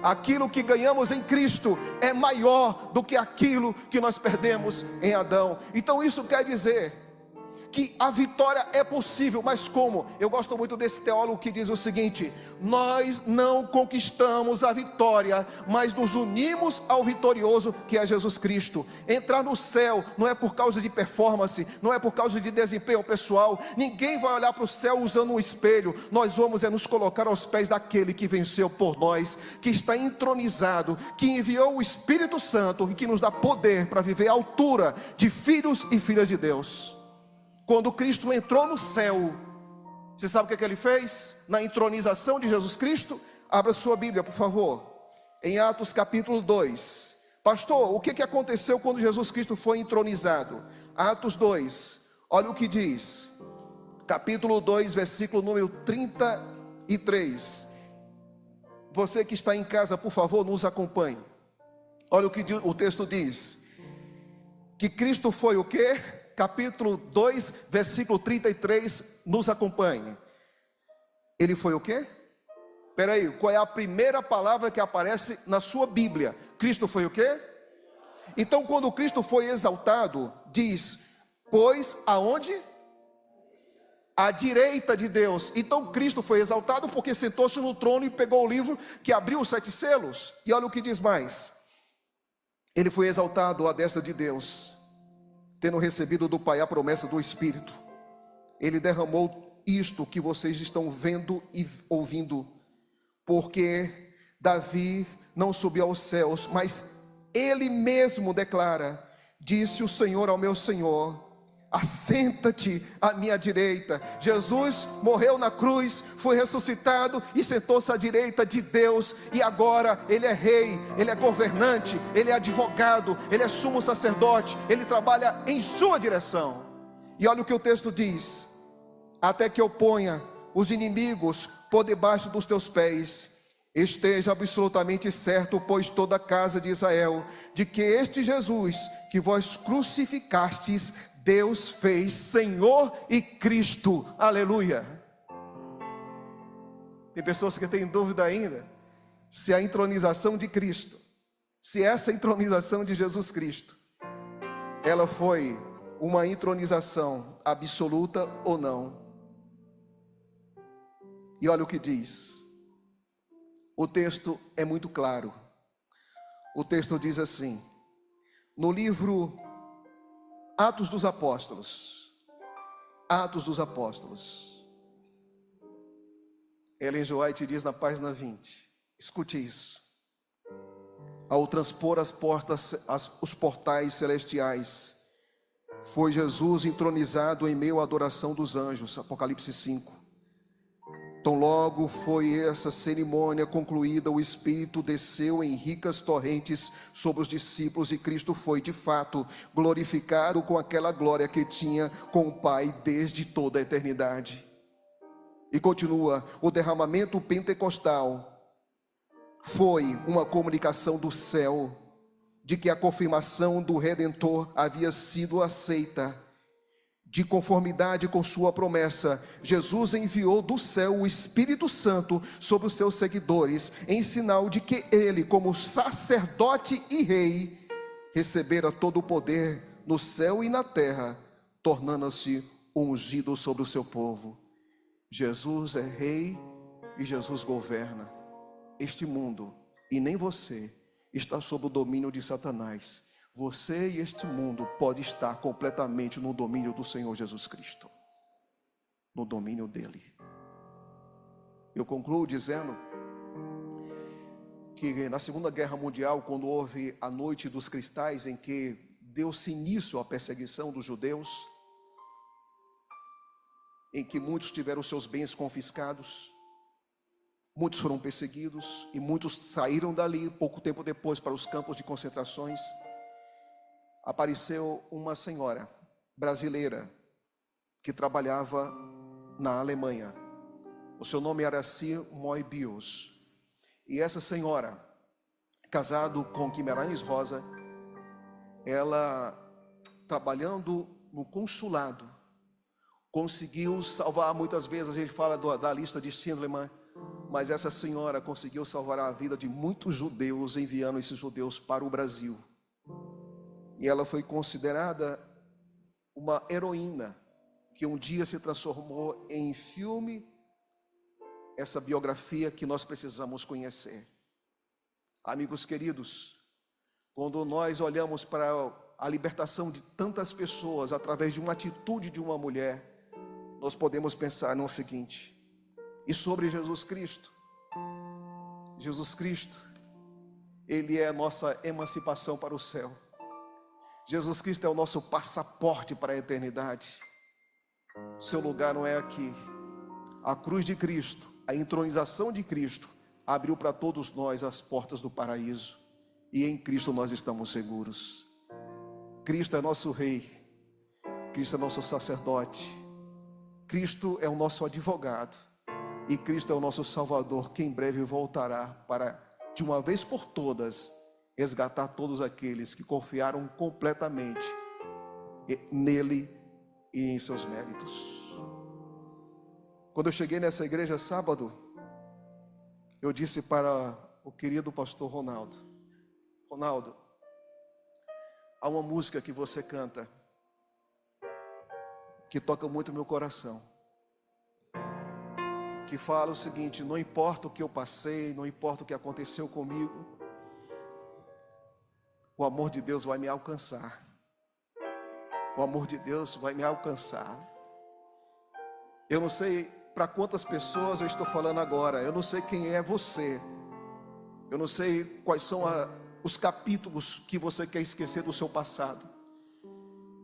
Aquilo que ganhamos em Cristo é maior do que aquilo que nós perdemos em Adão. Então isso quer dizer que a vitória é possível, mas como? Eu gosto muito desse teólogo que diz o seguinte: nós não conquistamos a vitória, mas nos unimos ao vitorioso, que é Jesus Cristo. Entrar no céu não é por causa de performance, não é por causa de desempenho pessoal. Ninguém vai olhar para o céu usando um espelho. Nós vamos nos colocar aos pés daquele que venceu por nós, que está entronizado, que enviou o Espírito Santo e que nos dá poder para viver à altura de filhos e filhas de Deus. Quando Cristo entrou no céu, você sabe o que ele fez? Na entronização de Jesus Cristo, abra sua Bíblia, por favor, em Atos capítulo 2. Pastor, o que aconteceu quando Jesus Cristo foi entronizado? Atos 2, olha o que diz, capítulo 2, versículo número 33. Você que está em casa, por favor, nos acompanhe. Olha o que o texto diz, que Cristo foi o quê? Capítulo 2, versículo 33, nos acompanhe. Ele foi o quê? Espera aí, qual é a primeira palavra que aparece na sua Bíblia? Cristo foi o quê? Então quando Cristo foi exaltado, diz, pois aonde? À direita de Deus. Então Cristo foi exaltado porque sentou-se no trono e pegou o livro que abriu os 7 selos. E olha o que diz mais, ele foi exaltado à destra de Deus, tendo recebido do Pai a promessa do Espírito. Ele derramou isto que vocês estão vendo e ouvindo, porque Davi não subiu aos céus, mas ele mesmo declara, disse o Senhor ao meu Senhor, assenta-te à minha direita. Jesus morreu na cruz, foi ressuscitado e sentou-se à direita de Deus, e agora ele é rei, ele é governante, ele é advogado, ele é sumo sacerdote, ele trabalha em sua direção. E olha o que o texto diz, até que eu ponha os inimigos por debaixo dos teus pés. Esteja absolutamente certo, pois toda a casa de Israel, de que este Jesus que vós crucificastes, Deus fez Senhor e Cristo. Aleluia. Tem pessoas que têm dúvida ainda se a entronização de Cristo, se essa entronização de Jesus Cristo, ela foi uma entronização absoluta ou não. E olha o que diz, o texto é muito claro. O texto diz assim, no livro Atos dos Apóstolos, Ellen G. White diz na página 20, escute isso, ao transpor os portais celestiais, foi Jesus entronizado em meio à adoração dos anjos, Apocalipse 5. Tão logo foi essa cerimônia concluída, o Espírito desceu em ricas torrentes sobre os discípulos e Cristo foi, de fato, glorificado com aquela glória que tinha com o Pai desde toda a eternidade. E continua, o derramamento pentecostal foi uma comunicação do céu de que a confirmação do Redentor havia sido aceita. De conformidade com sua promessa, Jesus enviou do céu o Espírito Santo sobre os seus seguidores, em sinal de que ele, como sacerdote e rei, recebera todo o poder no céu e na terra, tornando-se ungido sobre o seu povo. Jesus é rei e Jesus governa. Este mundo, e nem você, está sob o domínio de Satanás. Você e este mundo pode estar completamente no domínio do Senhor Jesus Cristo, no domínio dele. Eu concluo dizendo que na Segunda Guerra Mundial, quando houve a Noite dos Cristais, em que deu-se início à perseguição dos judeus, em que muitos tiveram seus bens confiscados, muitos foram perseguidos e muitos saíram dali pouco tempo depois para os campos de concentrações. Apareceu uma senhora brasileira que trabalhava na Alemanha. O seu nome era Sir Moebius. E essa senhora, casado com Guimarães Rosa, ela, trabalhando no consulado, conseguiu salvar, muitas vezes a gente fala da lista de Schindler, mas essa senhora conseguiu salvar a vida de muitos judeus, enviando esses judeus para o Brasil. E ela foi considerada uma heroína, que um dia se transformou em filme, essa biografia que nós precisamos conhecer. Amigos queridos, quando nós olhamos para a libertação de tantas pessoas, através de uma atitude de uma mulher, nós podemos pensar no seguinte: e sobre Jesus Cristo? Jesus Cristo, Ele é a nossa emancipação para o céu. Jesus Cristo é o nosso passaporte para a eternidade. Seu lugar não é aqui. A cruz de Cristo, a entronização de Cristo, abriu para todos nós as portas do paraíso. E em Cristo nós estamos seguros. Cristo é nosso Rei. Cristo é nosso sacerdote. Cristo é o nosso advogado. E Cristo é o nosso Salvador, que em breve voltará para, de uma vez por todas, resgatar todos aqueles que confiaram completamente nele e em seus méritos. Quando eu cheguei nessa igreja sábado, eu disse para o querido pastor Ronaldo: Ronaldo, há uma música que você canta que toca muito meu coração, que fala o seguinte: não importa o que eu passei, não importa o que aconteceu comigo, o amor de Deus vai me alcançar. O amor de Deus vai me alcançar. Eu não sei para quantas pessoas eu estou falando agora. Eu não sei quem é você. Eu não sei quais são os capítulos que você quer esquecer do seu passado.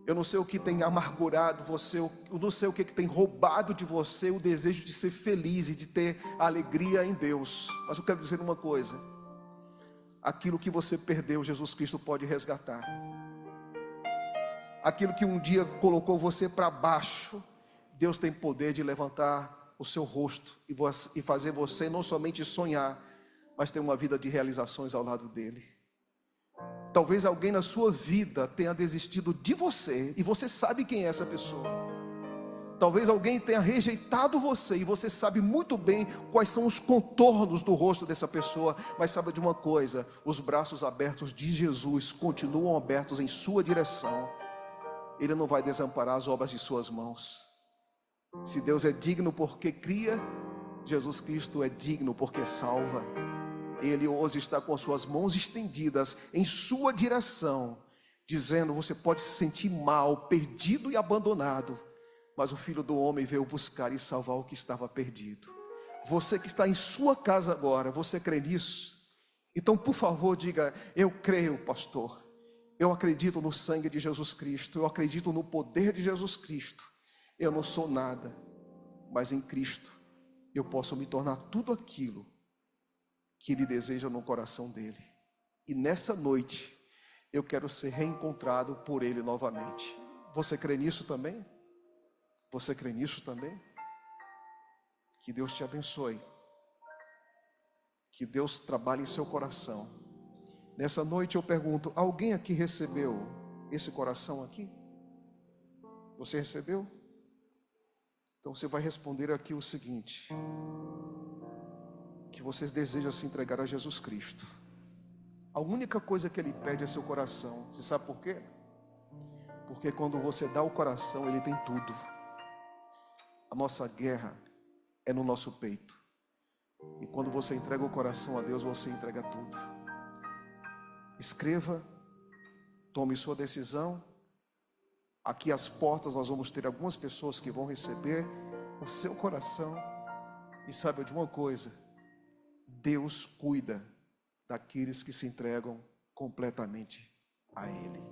Eu não sei o que tem amargurado você. Eu não sei o que tem roubado de você o desejo de ser feliz e de ter alegria em Deus. Mas eu quero dizer uma coisa: aquilo que você perdeu, Jesus Cristo pode resgatar. Aquilo que um dia colocou você para baixo, Deus tem poder de levantar o seu rosto e fazer você não somente sonhar, mas ter uma vida de realizações ao lado dele. Talvez alguém na sua vida tenha desistido de você, e você sabe quem é essa pessoa. Talvez alguém tenha rejeitado você, e você sabe muito bem quais são os contornos do rosto dessa pessoa. Mas sabe de uma coisa: os braços abertos de Jesus continuam abertos em sua direção. Ele não vai desamparar as obras de suas mãos. Se Deus é digno porque cria, Jesus Cristo é digno porque salva. Ele hoje está com as suas mãos estendidas em sua direção, dizendo: você pode se sentir mal, perdido e abandonado, mas o Filho do Homem veio buscar e salvar o que estava perdido. Você que está em sua casa agora, você crê nisso? Então, por favor, diga: eu creio, pastor. Eu acredito no sangue de Jesus Cristo. Eu acredito no poder de Jesus Cristo. Eu não sou nada, mas em Cristo eu posso me tornar tudo aquilo que Ele deseja no coração dele. E nessa noite eu quero ser reencontrado por Ele novamente. Você crê nisso também? Você crê nisso também? Que Deus te abençoe. Que Deus trabalhe em seu coração. Nessa noite eu pergunto: alguém aqui recebeu esse coração aqui? Você recebeu? Então você vai responder aqui o seguinte: que você deseja se entregar a Jesus Cristo. A única coisa que Ele pede é seu coração. Você sabe por quê? Porque quando você dá o coração, Ele tem tudo. A nossa guerra é no nosso peito. E quando você entrega o coração a Deus, você entrega tudo. Escreva, tome sua decisão. Aqui às portas nós vamos ter algumas pessoas que vão receber o seu coração. E sabe de uma coisa? Deus cuida daqueles que se entregam completamente a Ele.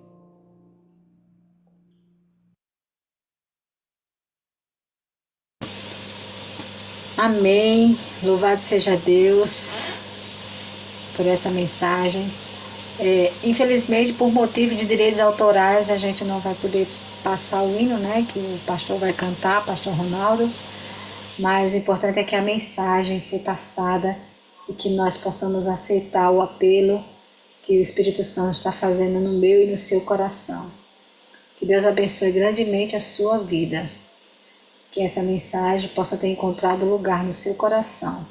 Amém. Louvado seja Deus por essa mensagem. Infelizmente, por motivo de direitos autorais, a gente não vai poder passar o hino, né, que o pastor vai cantar, pastor Ronaldo. Mas o importante é que a mensagem foi passada e que nós possamos aceitar o apelo que o Espírito Santo está fazendo no meu e no seu coração. Que Deus abençoe grandemente a sua vida. Que essa mensagem possa ter encontrado lugar no seu coração.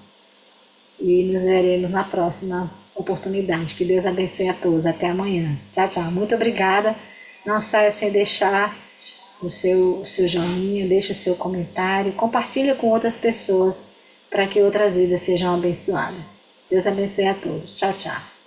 E nos veremos na próxima oportunidade. Que Deus abençoe a todos. Até amanhã. Tchau, tchau. Muito obrigada. Não saia sem deixar o seu joinha, deixe o seu comentário, compartilha com outras pessoas para que outras vidas sejam abençoadas. Deus abençoe a todos. Tchau, tchau.